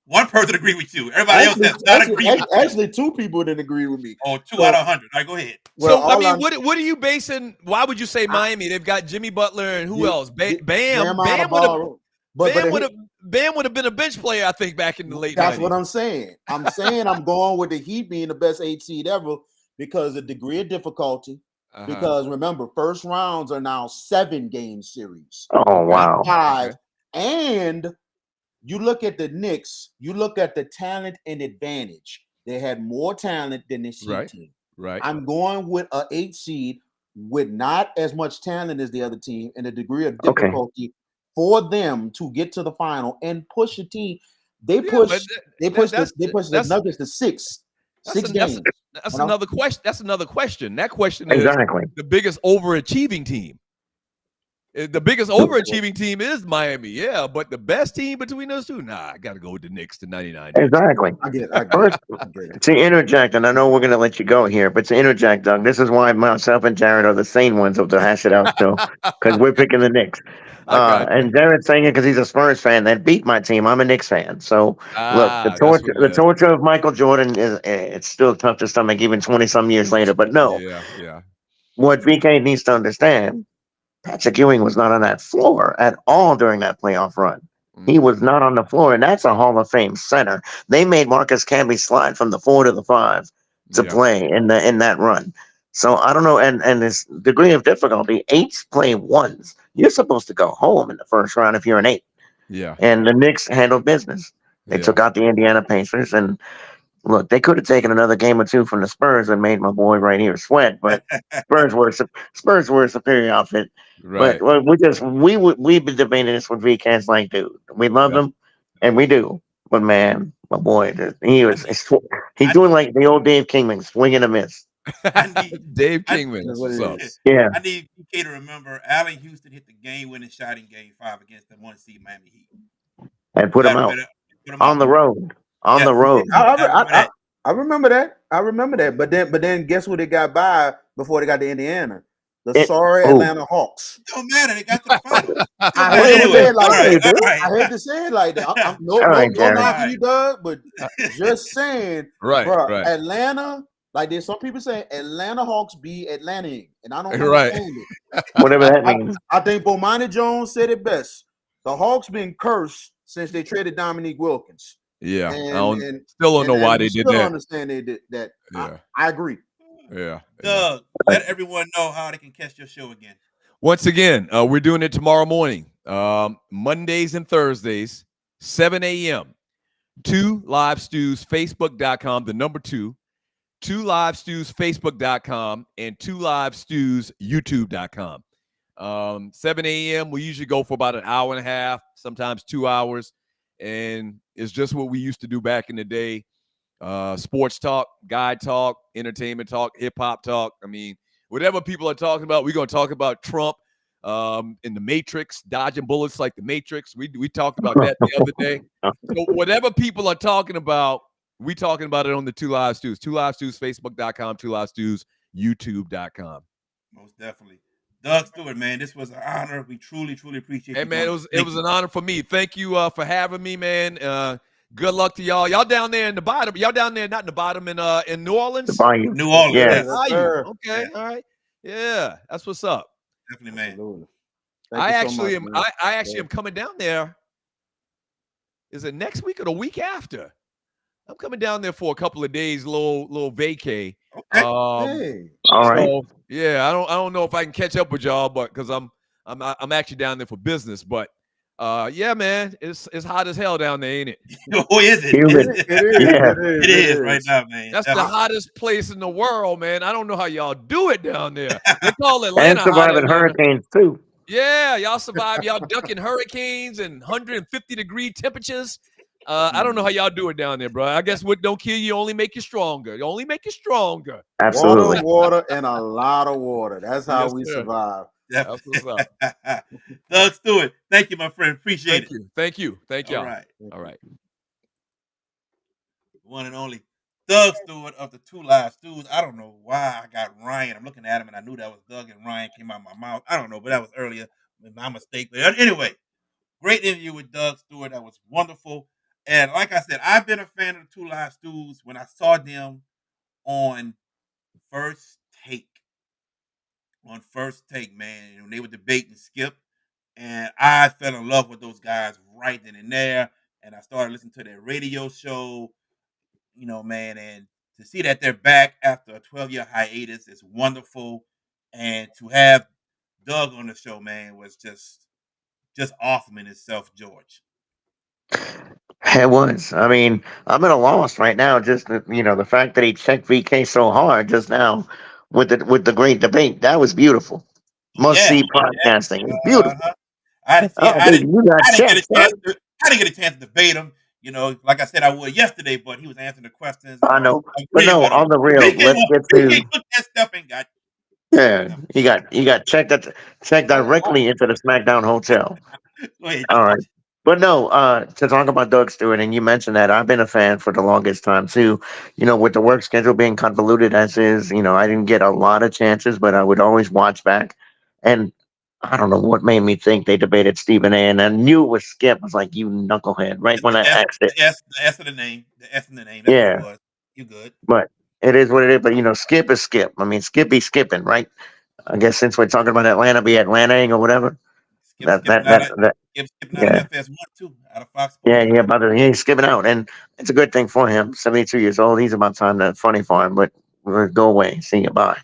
One person agree with you. Everybody else does not agree with you. actually 2 people didn't agree with me. Oh, 2 So, out of 100. All right, go ahead. well, So I all mean, I'm what are you basing? Why would you say I- Miami? They've got Jimmy Butler and who Gi- else? gi- Bam. Grandma Bam would have. Ball, but Bam would have been a bench player, I think, back in the late that's 90s. what I'm saying. I'm saying I'm going with the Heat being the best 8 seed ever because of degree of difficulty. Uh-huh. Because remember, first rounds are now 7-game series, Oh wow. 5, Okay. and you look at the Knicks, you look at the talent and advantage. They had more talent than the Heat Right. team. Right. I'm going with an 8 seed with not as much talent as the other team and a degree of Okay. difficulty for them to get to the final and push the team. They Yeah, push but the Nuggets to 6 games. that's You know? another question. That's another question. That question is Exactly. the biggest overachieving team. The biggest overachieving team is Miami, yeah, but the best team between those two, nah, I got to go with the Knicks, the 99 Knicks. Exactly. I get First, it. to interject, and I know we're going to let you go here, but to interject, Doug, this is why myself and Jared are the sane ones of the Hash It Out show, because we're picking the Knicks. I got you. And Jared's saying it because he's a Spurs fan that beat my team. I'm a Knicks fan. So look, That's what it the is. torture of Michael Jordan is it's still tough to stomach even 20 some years later. But no, Yeah. what VK needs to understand, Patrick Ewing was not on that floor at all during that playoff run. He was not on the floor, and that's a Hall of Fame center. They made Marcus Camby slide from the 4 to the 5 to Yeah. play in that run. So I don't know, and this degree of difficulty, 8s play 1s. You're supposed to go home in the first round if you're an 8. Yeah. And the Knicks handled business. They took out the Indiana Pacers, and look, they could have taken another game or 2 from the Spurs and made my boy right here sweat, but Spurs were a superior outfit. Right. But we've been debating this with VCats like, dude, we love Yeah. them, and we do. But man, my boy, he's I doing like the old Dave Kingman, swing and a miss. Dave I- Kingman. That's That's what what's it up. is. Yeah, I need DK to remember Allen Houston hit the game-winning shot in Game 5 against the 1 seed Miami Heat. and put him Gotta out put him on out. the road. On Yes. the road. I remember that. remember that. I remember that. But then guess who they got by before they got to Indiana? The It- sorry who? Atlanta Hawks. Don't matter. They got to the finals. I But hate to anyway, say it like all that. right, all dude. right. I hate to say it like that. I'm All right, no Jared. knocking you, Doug, but just saying, Right. bro, Right. Atlanta, like there's some people saying Atlanta Hawks be Atlantic, and I don't Right. understand it. Whatever that means. I think Bomani Jones said it best. The Hawks been cursed since they traded Dominique Wilkins. Yeah. And Still don't know why we they did still that. understand they did that. Yeah. I agree. Yeah. Doug, let everyone know how they can catch your show again. Once again, we're doing it tomorrow morning, Mondays and Thursdays, 7 a.m. 2 Live Stews, Facebook.com, the number 2 Live Stews, Facebook.com, and 2 Live Stews, YouTube.com. 7 a.m. We usually go for about an hour and a half, sometimes 2 hours, and it's just what we used to do back in the day. Sports talk, guy talk, entertainment talk, hip hop talk. I mean, whatever people are talking about, we're going to talk about Trump. in the Matrix, dodging bullets like the Matrix. We talked about that the other day. So whatever people are talking about, we talking about it on the Two Live Stews. Two Live Stews, Facebook.com, Two Live Stews, YouTube.com. Most definitely. Doug Stewart, man, this was an honor. We truly, truly appreciate Hey you man, joining us. it was an honor for me. Thank you for having me, man. Good luck to y'all. Y'all down there in the bottom. Y'all down there, not in the bottom, in New The Orleans. Bayou. New Orleans, Yeah. yes. Yes, Are you? sir. Okay, Yeah, all right. Yeah, that's what's up. definitely, man. Absolutely. Thank I you so actually much, am. man. I actually am coming down there. Is it next week or the week after? I'm coming down there for a couple of days, little vacay. Okay. Hey, All right. So yeah, I don't know if I can catch up with y'all, but because I'm actually down there for business. But yeah, man, it's hot as hell down there, ain't it? Oh, is it? Humid. it is. Yeah. It is. It is right now, man. That's the Definitely. hottest place in the world, man. I don't know how y'all do it down there. They call And Atlanta hot, surviving Atlanta. hurricanes too. Yeah, y'all survive. Y'all ducking hurricanes and 150-degree temperatures. I don't know how y'all do it down there, bro. I guess what don't kill you only make you stronger. It only make you stronger. Water, Absolutely. water, and a lot of water. That's how Yes, we sir. survive. That's what's up. Doug Stewart, thank you, my friend. Appreciate Thank it. you. Thank you. Thank All y'all. right. All right. One and only Doug Stewart of the Two Live Stews. I don't know why I got Ryan. I'm looking at him and I knew that was Doug and Ryan came out of my mouth. I don't know, but that was earlier. My mistake. But anyway, great interview with Doug Stewart. That was wonderful. And like I said, I've been a fan of the Two Live Stews when I saw them on First Take. On First Take, man, when they were debating Skip. And I fell in love with those guys right then and there. And I started listening to their radio show, man. And to see that they're back after a 12-year hiatus is wonderful. And to have Doug on the show, man, was just awesome in itself, George. It was. I mean, I'm at a loss right now. Just the fact that he checked VK so hard just now with the great debate, that was beautiful. Oh Must yeah, see podcasting. It's beautiful. uh-huh. I didn't see. Oh, baby, you got I didn't get checked, a chance. son. I didn't get a chance to debate him. Like I said, I would yesterday, but he was answering the questions, and I I was know, but agreeing no, with him. on the real, VK, let's get VK to took that stuff and got yeah. no. He got checked directly into the SmackDown hotel. Go ahead, All right. George. But no, to talk about Doug Stewart, and you mentioned that I've been a fan for the longest time too. With the work schedule being convoluted as is, I didn't get a lot of chances, but I would always watch back. And I don't know what made me think they debated Stephen A. And I knew it was Skip. I was like, you knucklehead, right It's when I the S, asked it. the S of the name, the S in the name. That's what it Yeah, was. You good? but it is what it is. But Skip is Skip. I mean, Skip be skipping, right? I guess since we're talking about Atlanta, be Atlantaing or whatever. Skip That skipping that out that of that. skipping out of Yeah. FS1 too, out of Fox Yeah, Sports. yeah, Yep. about he's skipping out, and it's a good thing for him. 72 years old, he's about time to funny farm, but go away, see you, bye.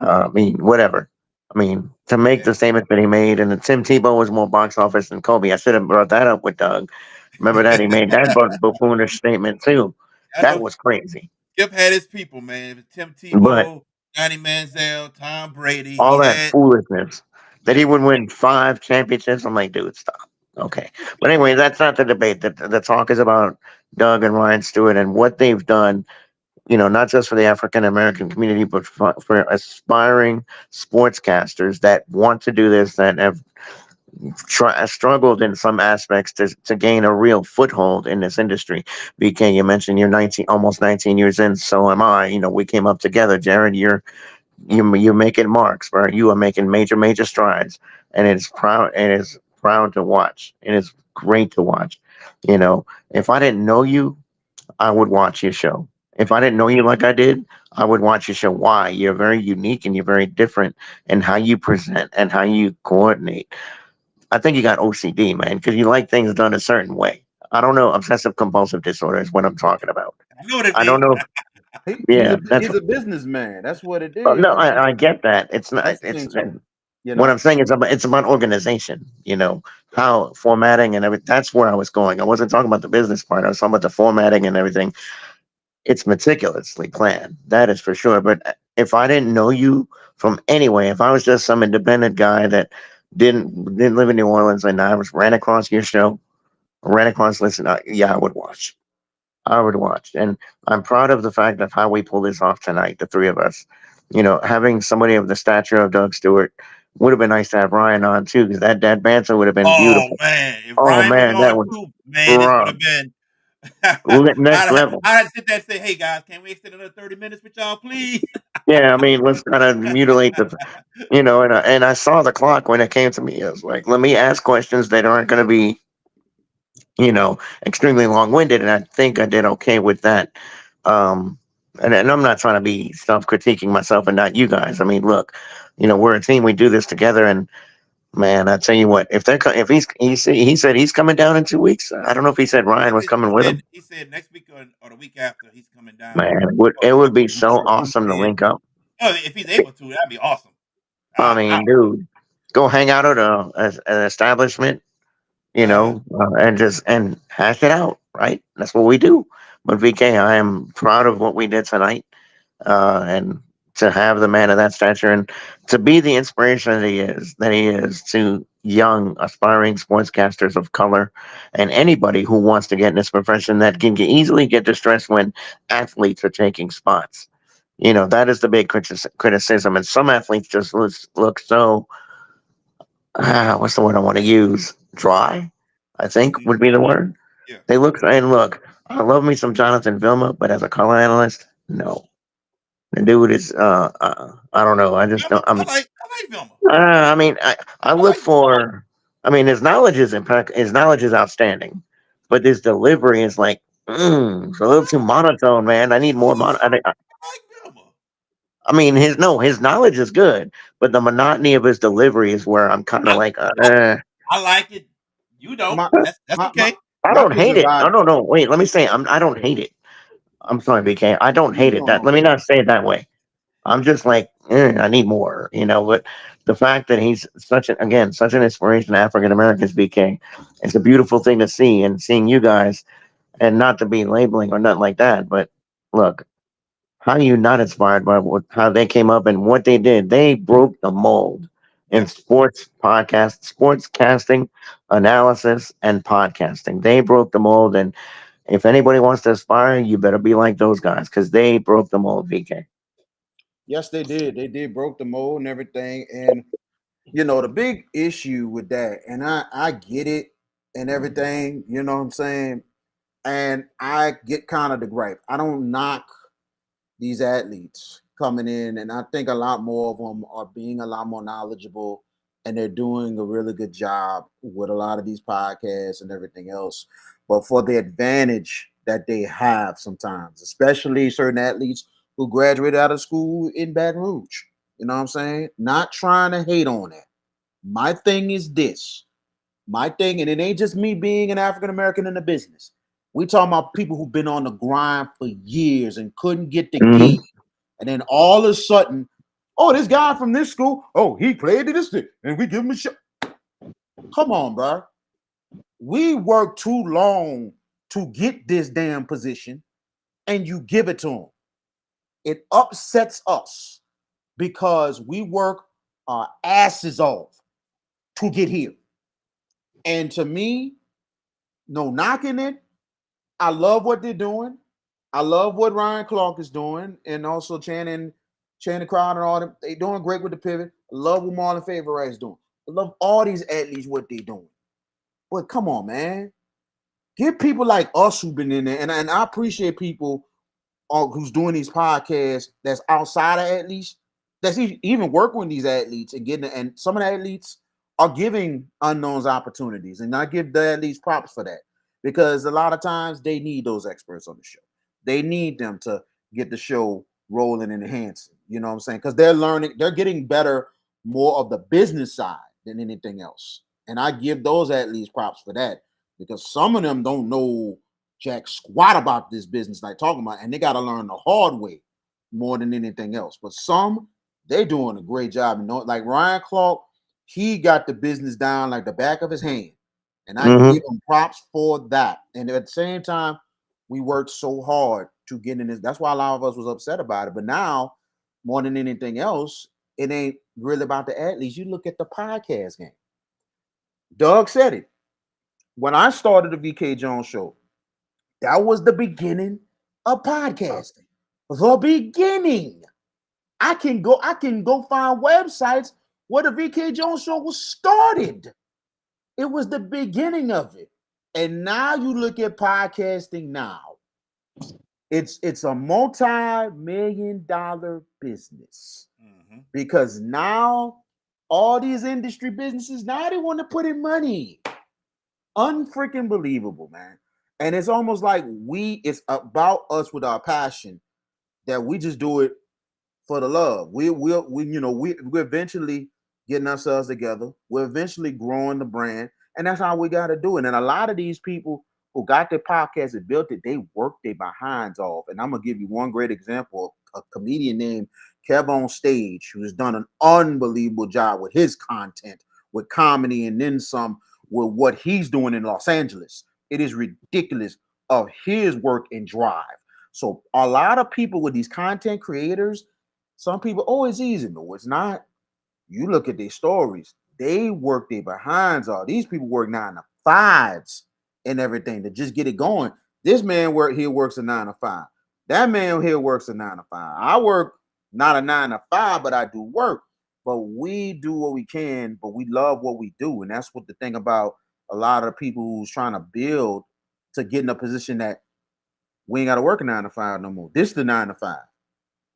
I mean, whatever. I mean, to make Yeah. the statement that he made, and Tim Tebow was more box office than Kobe. I should have brought that up with Doug. Remember that he made that buffoonish statement too. I That know was crazy. Skip had his people, man. Tim But Tebow, Johnny Manziel, Tom Brady. He all that had foolishness that he yeah. would win 5 championships, I'm like, dude, stop. Okay, but anyway, that's not the debate. The talk is about Doug and Ryan Stewart and what they've done, not just for the African American community, but for aspiring sportscasters that want to do this, that have struggled in some aspects to gain a real foothold in this industry. BK, you mentioned you're 19, almost 19 years in. So am I. We came up together. Jared, you're making marks, right? You are making major strides, and it's proud. And it's proud to watch. And it's great to watch. If I didn't know you, I would watch your show. If I didn't know you like I did, I would watch your show. Why? You're very unique and you're very different in how you present and how you coordinate. I think you got OCD, man, because you like things done a certain way. I don't know. Obsessive compulsive disorder is what I'm talking about. I know what it I don't means. know. He's Yeah, a that's he's a businessman. That's what it no. is. I get that. It's not. That's the It's thing too. You what know. I'm saying is it's about organization. How formatting and everything. That's where I was going. I wasn't talking about the business part. I was talking about the formatting and everything. It's meticulously planned. That is for sure. But if I didn't know you from anywhere, if I was just some independent guy that didn't live in New Orleans and I was ran across your show, ran across listen, yeah, I would watch. I would watch. And I'm proud of the fact of how we pull this off tonight, the three of us. Having somebody of the stature of Doug Stewart, would have been nice to have Ryan on too, because that banter would have been Oh beautiful. man, if Oh Ryan was man, that on would too, man, this would uh, have been. next level. I'd sit there and say, "Hey guys, can we extend another 30 minutes with y'all, please?" Yeah, I mean, let's kind of mutilate the, and I saw the clock when it came to me. I was like, let me ask questions that aren't going to be, extremely long winded, and I think I did okay with that. Um, and I'm not trying to be self critiquing myself and not you guys. I mean, look, we're a team. We do this together, and man, I tell you what, if he said he's coming down in 2 weeks. I don't know if he said he Ryan was said, he coming with said him. he said next week or the week after he's coming down. Man, it would be He's so gonna awesome to come in. link up. Oh, if he's able to, that'd be awesome. I I mean, dude, go hang out at an establishment, uh, and hash it out, right? That's what we do. But VK, I am proud of what we did tonight, and to have the man of that stature and to be the inspiration that he is to young aspiring sportscasters of color and anybody who wants to get in this profession that can easily get distressed when athletes are taking spots. That is the big criticism, and some athletes just look so, what's the word I want to use? Dry, I think easy. would be the word. Yeah, They look. I love me some Jonathan Vilma, but as a color analyst, no. The dude is, I don't know. I just Vilma, don't. I like Vilma. I mean, I I look like Vilma. for. I mean, his knowledge is outstanding, but his delivery is like, it's a little too monotone, man. I need more I like Vilma. I mean, his knowledge is good, but the monotony of his delivery is where I'm kind of I, like, I like it. You don't. My That's my my okay. I my don't thing hate it. about No, no, no. Wait, let me say, I don't hate it. I'm sorry, BK. I don't hate it. That no, let me not say it that way. I'm just like, I need more. But the fact that he's such an inspiration to African Americans, BK, it's a beautiful thing to see, and seeing you guys, and not to be labeling or nothing like that. But look, how are you not inspired by how they came up and what they did? They broke the mold in Yeah. sports casting, analysis, and podcasting. They broke the mold, and if anybody wants to aspire, you better be like those guys because they broke the mold, VK. yes, they did. They did broke the mold and everything. And the big issue with that, and I get it and everything. You know what I'm saying? And I get kind of the gripe. I don't knock these athletes coming in, and I think a lot more of them are being a lot more knowledgeable, and they're doing a really good job with a lot of these podcasts and everything else. But for the advantage that they have sometimes, especially certain athletes who graduated out of school in Baton Rouge, you know what I'm saying? Not trying to hate on that. My thing is this. My thing, and it ain't just me being an African American in the business. We talking about people who've been on the grind for years and couldn't get the Hmm. gig. And then all of a sudden, oh, this guy from this school, oh, he played this thing, and we give him a shot. Come on, bro. We worked too long to get this damn position, and you give it to him. It upsets us because we work our asses off to get here. And to me, no knocking it. I love what they're doing. I love what Ryan Clark is doing, and also Channing Crowder and all them. They doing great with the pivot. I love what Marlon Favorite is doing. I love all these athletes what they doing. But come on, man, get people like us who've been in there, and I appreciate people who's doing these podcasts that's outside of athletes, that's even working with these athletes and getting. And some of the athletes are giving unknowns opportunities, and I give the athletes props for that because a lot of times they need those experts on the show. They need them to get the show rolling and enhancing. You know what I'm saying? Because they're learning, they're getting better more of the business side than anything else. And I give those athletes props for that because some of them don't know jack squat about this business like talking about, and they got to learn the hard way more than anything else. But some they doing a great job, and like Ryan Clark, he got the business down like the back of his hand, and I Hmm. give him props for that. And at the same time, we worked so hard to get in this. That's why a lot of us was upset about it. But now, more than anything else, it ain't really about the athletes. You look at the podcast game. Doug said it when I started the VK Jones show. That was the beginning of podcasting. The beginning. I can go find websites where the VK Jones show was started. It was the beginning of it. And now you look at podcasting now. It's a multi-million-dollar business. Mm-hmm. Because now all these industry businesses, now they want to put in money. Unfreaking believable, man. And it's almost like it's about us with our passion that we just do it for the love. We're eventually getting ourselves together. We're eventually growing the brand, and that's how we got to do it. And a lot of these people who got their podcast and built it, they worked their behinds off. And I'm gonna give you one great example: a comedian named Kev on Stage, who has done an unbelievable job with his content, with comedy, and then some with what he's doing in Los Angeles. It is ridiculous of his work and drive. So a lot of people with these content creators, some people, oh, it's easy. No, it's not. You look at their stories, they work their behinds off. These people work 9 to 5s and everything to just get it going. This man works a 9 to 5. That man here works a 9 to 5. I work not a 9 to 5, but I do work. But we do what we can, but we love what we do. And that's what the thing about a lot of people who's trying to build to get in a position that we ain't got to work a 9 to 5 no more. This is the 9 to 5.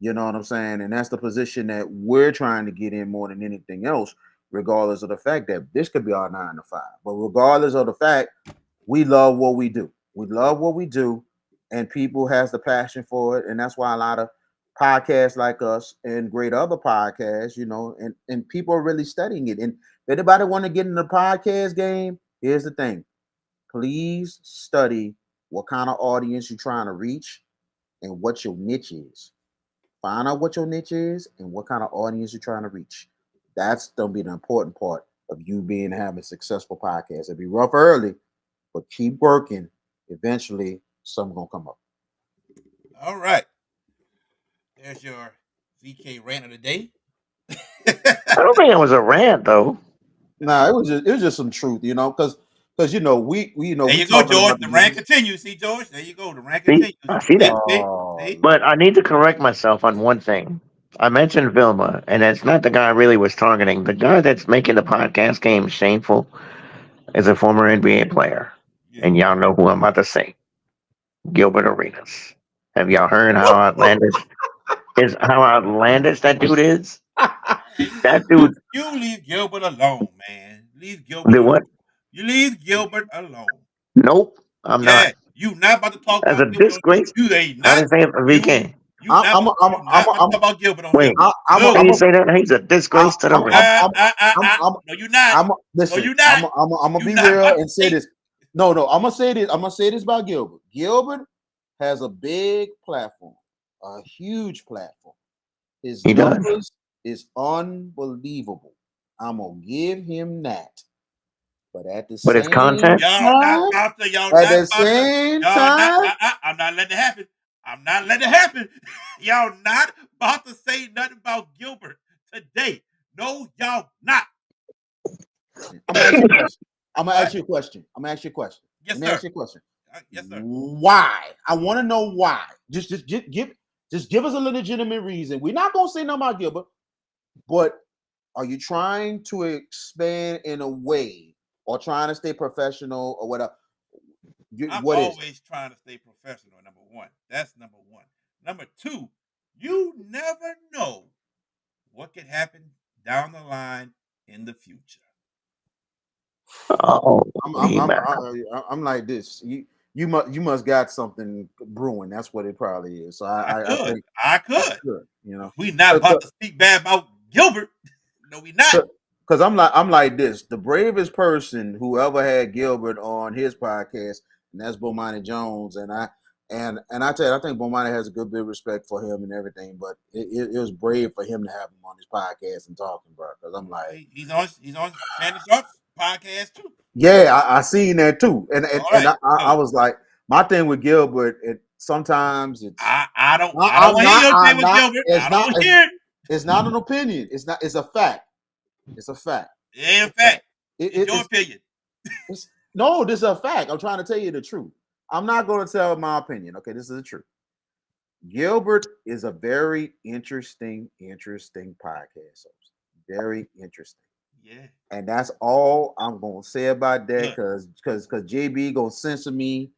You know what I'm saying? And that's the position that we're trying to get in more than anything else, regardless of the fact that this could be our 9 to 5. But regardless of the fact, we love what we do. We love what we do, and people has the passion for it. And that's why a lot of podcasts like us and great other podcasts, and people are really studying it. And if anybody want to get in the podcast game, here's the thing. Please study what kind of audience you're trying to reach and what your niche is. Find out what your niche is and what kind of audience you're trying to reach. That's gonna be the important part of you having a successful podcast. It'll be rough early, but keep working. Eventually, something gonna come up. All right. There's your VK rant of the day. I don't think it was a rant though. Nah, it was just some truth, because There we you go, talking George. about the The rant business. continues. See, George? There you go. The rant See, continues. I see See? that. See? Oh, See? But I need to correct myself on one thing. I mentioned Vilma, and that's not the guy I really was targeting. The guy that's making the podcast game shameful is a former NBA player. Yeah. And y'all know who I'm about to say. Gilbert Arenas. Have y'all heard how outlandish that dude is? Hey, That you, dude you leave Gilbert alone, man. Leave Gilbert did alone. what? You leave Gilbert alone. Nope, I'm Yeah. not. You not about to talk As about a Gilbert on disgrace, you ain't I not. didn't say it for You VK. you I'm, not I'm, about I'm, you I'm, not about to I'm, talk about Gilbert on here. Wait, I'm, can No. you I'm, say that? He's a I'm, disgrace to the I'm, race. I'm, No, you not. No, listen. you not. I'm gonna You be not real about to and say say this. No, I'm gonna say this. I'm gonna say this about Gilbert. Gilbert has a big platform, a huge platform. His He does. numbers is unbelievable. I'm gonna give him that. But at the But his same content, time, at the same y'all not, time, I'm not letting it happen. I'm not letting it happen. Y'all not about to say nothing about Gilbert today. No, y'all not. I'm gonna ask you a question. I'm gonna All ask right. you a question. I'm gonna ask you a question. Yes, Let me ask sir. you a question. Yes, sir. Why? I want to know why. Just give us a legitimate reason. We're not gonna say nothing about Gilbert, but are you trying to expand in a way or trying to stay professional or whatever? I'm What is it? always trying to stay professional, number one. That's number one. Number two, you never know what could happen down the line in the future. oh, I'm I'm he I'm messed up. I'm like this. You must got something brewing. That's what it probably is. So I I could. think I that's could. good. But we not about to speak bad about Gilbert. No, we not. Because I'm like this. The bravest person who ever had Gilbert on his podcast, and that's Bomani Jones. And I tell you, I think Bomani has a good bit of respect for him and everything. But it was brave for him to have him on his podcast and talking, bro. Because I'm like, He's on Shannon Sharp's podcast too. yeah, I seen that too. And All and, and right. I, I So I was like, my thing with Gilbert, sometimes it's I don't I'm want to hear not your thing I'm with not Gilbert. it's I don't not want to it's, hear it. it's not an opinion. It's a fact. It's a fact. It ain't It's a a fact. fact. It, It's it, your it's opinion. no, this is a fact. I'm trying to tell you the truth. I'm not going to tell my opinion. Okay, this is the truth. Gilbert is a very interesting podcast host. Very interesting. Yeah. And that's all I'm gonna say about that, Look, because JB gonna censor me,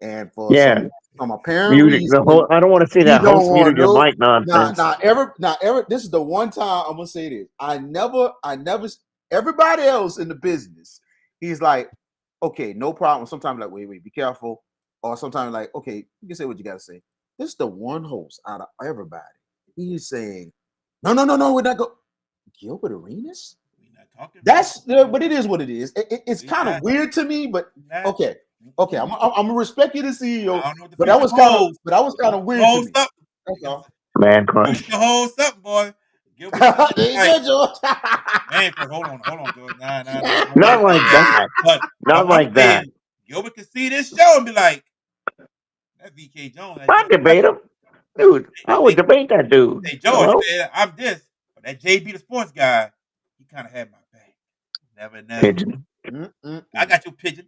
and for Yeah, some apparent muted the reason whole. I don't want to see he that don't host want muted to your know. mic nonsense. Now ever this is the one time I'm gonna say this. I never everybody else in the business, he's like, okay, no problem. Sometimes like, wait, be careful. Or sometimes like, okay, you can say what you gotta say. This is the one host out of everybody. He's saying, no, we're not going. Gilbert Arenas? we not talking about That's that. but it is what it is. It's We kind of not. weird to me, but We not. okay, okay. Mm-mm. I'm gonna respect you, the CEO, I don't know what the but that future was kind of holds. but that was kind of The weird to whole me. something. That's all. Man Future crush. holds something, boy. Gilbert could There be you like, go, George. man, hold on, George. Nah. Don't get Not it like like that. that. But Not what I'm like that. saying, Gilbert can see this show and be like, that VK Jones, that I George. debate him, dude. I would Say, debate that dude. say George Hello, said, I'm this. But that JB the sports guy, he kind of had my back. Never know. pigeon. I Mm-mm-mm. got your pigeon.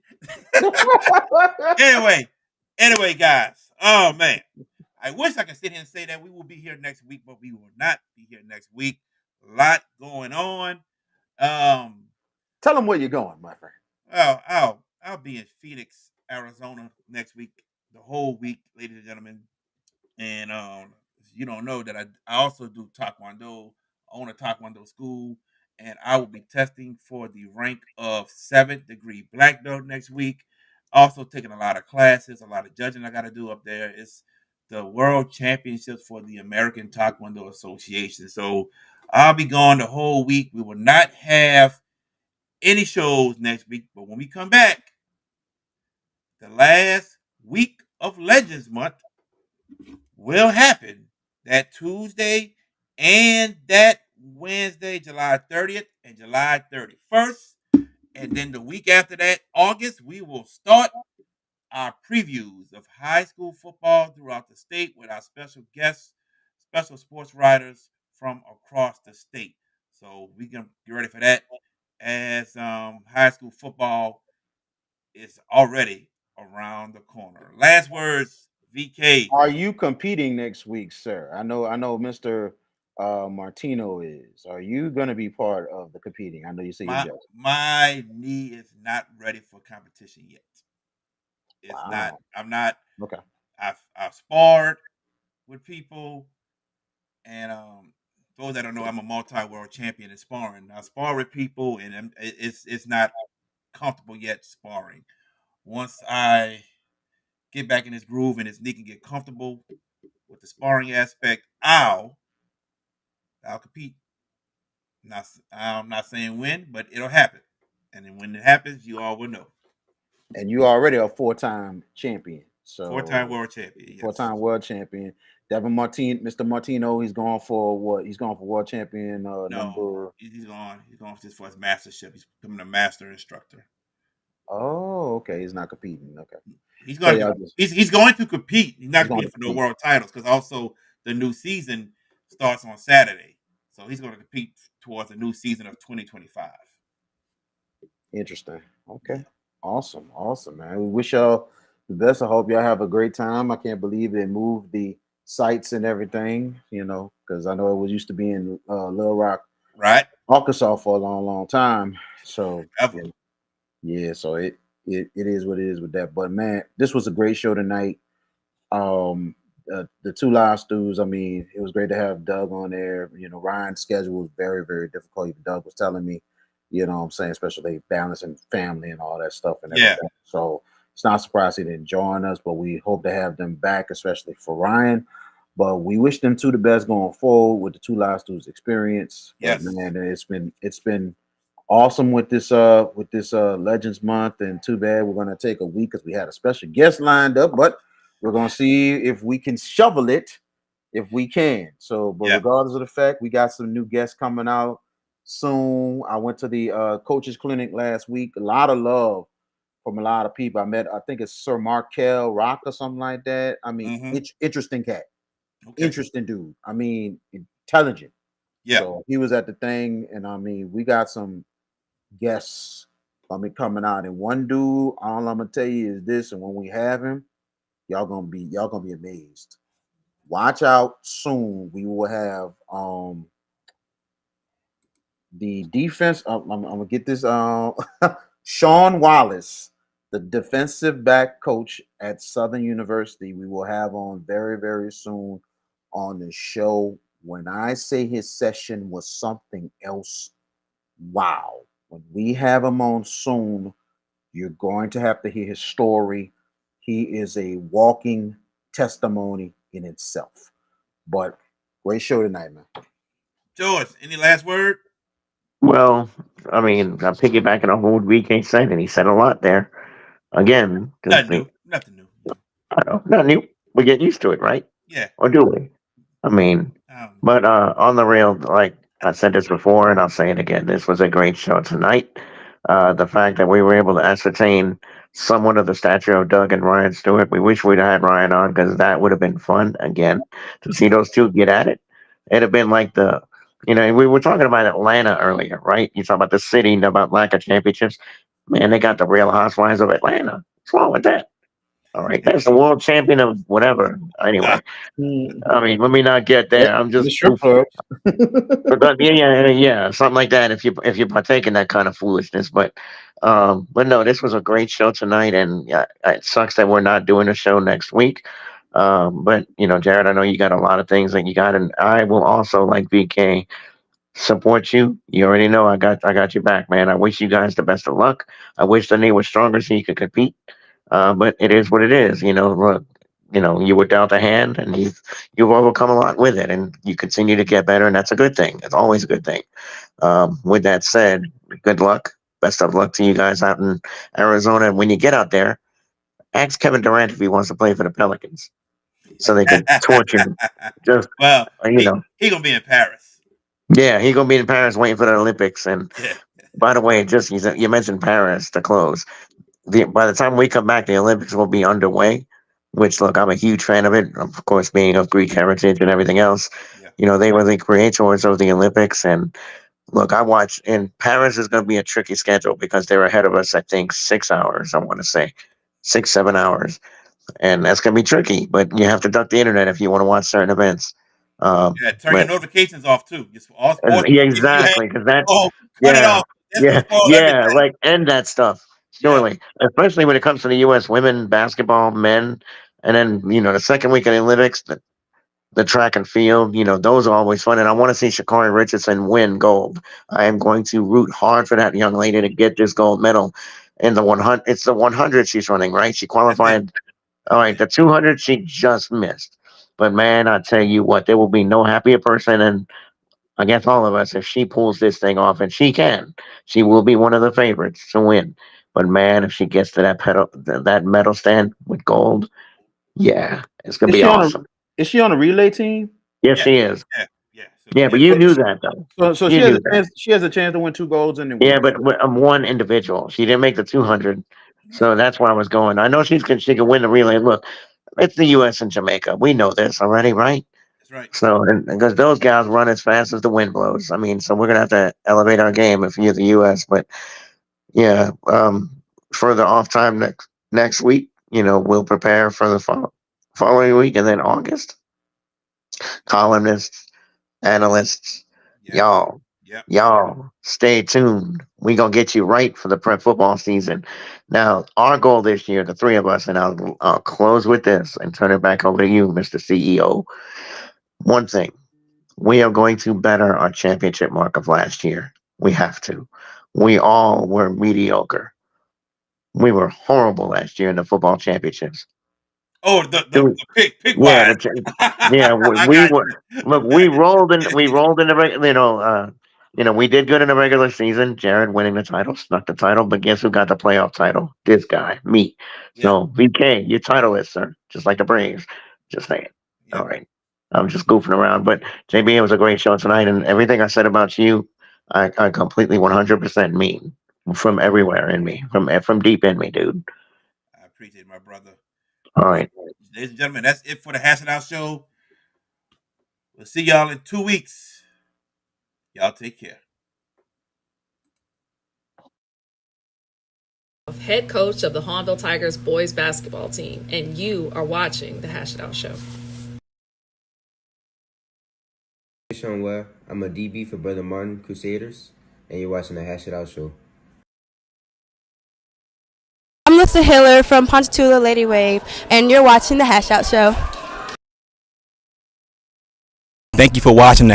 anyway, guys. Oh man. I wish I could sit here and say that we will be here next week, but we will not be here next week. A lot going on. Um, Tell them where you're going, my friend. well, I'll be in Phoenix, Arizona next week, the whole week, ladies and gentlemen. And you don't know that I also do Taekwondo. I own a Taekwondo school, and I will be testing for the rank of 7th degree black belt next week. Also taking a lot of classes, a lot of judging I got to do up there. It's the World Championships for the American Taekwondo Association. So I'll be gone the whole week. We will not have any shows next week, but when we come back, the last week of Legends Month will happen that Tuesday and that Wednesday, July 30th and July 31st. And then the week after that, August, we will start our previews of high school football throughout the state with our special guests, special sports writers from across the state. So we can get ready for that as high school football is already around the corner. Last words, VK. Are you competing next week, sir? I know Mr. Martino is. Are you going to be part of the competing? I know you say you're My just. my knee is not ready for competition yet. It's not. Wow. I'm not. Okay. I've sparred with people, and those that don't know, I'm a multi-world champion in sparring. I spar with people, and it's not comfortable yet sparring. Once I get back in this groove and this knee can get comfortable with the sparring aspect, I'll compete. I'm not saying when, but it'll happen. And then when it happens, you all will know. And you already a four-time champion. Four-time So world champion, yes. four-time world champion. Mr. Martino, he's going for what? He's going for world champion No, number. he's gone. He's going just for his mastership. He's becoming a master instructor. Oh, okay. He's not competing. Okay. He's So going to y'all just he's going to compete. He's not he's going to competing for no compete. world titles because also the new season starts on Saturday. So he's going to compete towards the new season of 2025. Interesting. Okay. Yeah. Awesome, man. We wish y'all the best. I hope y'all have a great time. I can't believe they moved the sites and everything, because I know it was used to be in Little Rock, Right? Arkansas for a long, long time. So Ever. yeah, so it is what it is with that. But man, this was a great show tonight. The two live stews. I mean, it was great to have Doug on there. Ryan's schedule was very, very difficult. Even Doug was telling me, what I'm saying, especially balancing family and all that stuff and Yeah. everything. So it's not surprising he didn't join us, but we hope to have them back, especially for Ryan. But we wish them two the best going forward with the two live stews experience. But Yes. man, it's been awesome with this Legends Month, and too bad we're gonna take a week because we had a special guest lined up, but we're gonna see if we can shovel it if we can. So, but Yeah. regardless of the fact, we got some new guests coming out soon. I went to the coaches clinic last week. A lot of love from a lot of people. I met, I think it's Sir Markel Rock or something like that. I mean, Mm-hmm. it's interesting cat, Okay. interesting dude. I mean, intelligent. Yeah. So he was at the thing, and I mean, we got some guests coming out. And one dude, all I'm gonna tell you is this, and when we have him, y'all gonna be amazed. Watch out soon. We will have the defense. I'm gonna get this. Sean Wallace, the defensive back coach at Southern University, we will have on very, very soon on the show. When I say his session was something else, wow. When we have him on soon, you're going to have to hear his story. He is a walking testimony in itself. But great show tonight, man. George, any last word? Well, I mean, I'm piggybacking on what VK said, and he said a lot there. Again, because Nothing new. Nothing new. I don't know, not new. We get used to it, right? Yeah. Or do we? I mean, but on the real, like I said this before, and I'll say it again, this was a great show tonight. The fact that we were able to ascertain somewhat of the stature of Doug and Ryan Stewart, we wish we'd had Ryan on because that would have been fun again to see those two get at it. It'd have been like we were talking about Atlanta earlier, right? You talk about the city, about lack of championships. Man, they got the Real Housewives of Atlanta. What's wrong with that? All right, that's the world champion of whatever. Anyway, I mean, let me not get there. I'm The just strip club. but yeah, something like that. If you partake in that kind of foolishness, but no, this was a great show tonight, and yeah, it sucks that we're not doing a show next week. But Jared, I know you got a lot of things that you got, and I will also like VK support you. You already know I got your back, man. I wish you guys the best of luck. I wish the knee was stronger so you could compete. But it is what it is. Look, you were dealt a hand, and you've overcome a lot with it, and you continue to get better, and that's a good thing. It's always a good thing. With that said, good luck. Best of luck to you guys out in Arizona. And when you get out there, ask Kevin Durant if he wants to play for the Pelicans, so they could torture him. Just Well, you know, he gonna be in Paris. yeah, he gonna be in Paris waiting for the Olympics. And Yeah. by the way, just you mentioned Paris to close. By the time we come back, the Olympics will be underway. Which, look, I'm a huge fan of it. Of course, being of Greek heritage and everything else. Yeah. They were the creators of the Olympics, and look, I watch. And Paris is going to be a tricky schedule because they're ahead of us. I think 6 hours. I want to say 6, 7 hours, and that's going to be tricky. But you have to duck the internet if you want to watch certain events. Yeah, turn your But notifications off too. Just all sports yeah, notifications you have. exactly, because that, Oh, cut it yeah, off. That's gonna yeah, spoil yeah, everything. like end that stuff. Yeah. Surely, especially when it comes to the U.S. women basketball, men, and then the second week of the Olympics, the track and field. Those are always fun, and I want to see Sha'Carri Richardson win gold. I am going to root hard for that young lady to get this gold medal in the 100. It's the 100 she's running, right? She That's it. qualified. All right, the 200 she just missed. But man, I tell you what, there will be no happier person, and against all of us, if she pulls this thing off, and she can, she will be one of the favorites to win. But man, if she gets to that medal stand with gold, yeah, it's gonna Is be she on a awesome. is she on a relay team? Yes, Yeah. she is. Yeah. Yeah. So Yeah, but yeah. you knew that though. So she You has knew a that. chance. She has a chance to win 2 golds and then Yeah, win. but one individual. She didn't make the 200, Right. so that's where I was going. I know she can win the relay. Look, it's the U.S. and Jamaica. We know this already, right? That's right. So, and because those gals run as fast as the wind blows. I mean, so we're gonna have to elevate our game if you're the U.S. But yeah, further off time next week. We'll prepare for the following week, and then August. Columnists, analysts, Yep. y'all, Yep. y'all, stay tuned. We gonna get you right for the prep football season. Now, our goal this year, the three of us, and I'll close with this and turn it back over to you, Mr. CEO. One thing, we are going to better our championship mark of last year. We have to. We all were mediocre. We were horrible last year in the football championships. Oh, the Dude, pick yeah, wise. yeah, I we got were. you. Look, we rolled in the we did good in the regular season. Jared winning the title, snuck the title, but guess who got the playoff title? This guy, me. Yep. So VK, you're titleless, sir, just like the Braves. Just saying. All Yep. right, I'm just goofing around, but JB, it was a great show tonight, and everything I said about you, I completely 100% mean from everywhere in me, from deep in me, dude. I appreciate it, my brother. All Well, right. ladies and gentlemen, that's it for the Hash It Out show. We'll see y'all in 2 weeks. Y'all take care. Head coach of the Hornville Tigers boys basketball team, and you are watching the Hash It Out Show. Sean Webb. I'm a DB for Brother Martin Crusaders. and you're watching the Hash It Out Show. I'm Lisa Hiller from Ponchatoula Lady Wave, and you're watching the Hash Out Show. Thank you for watching the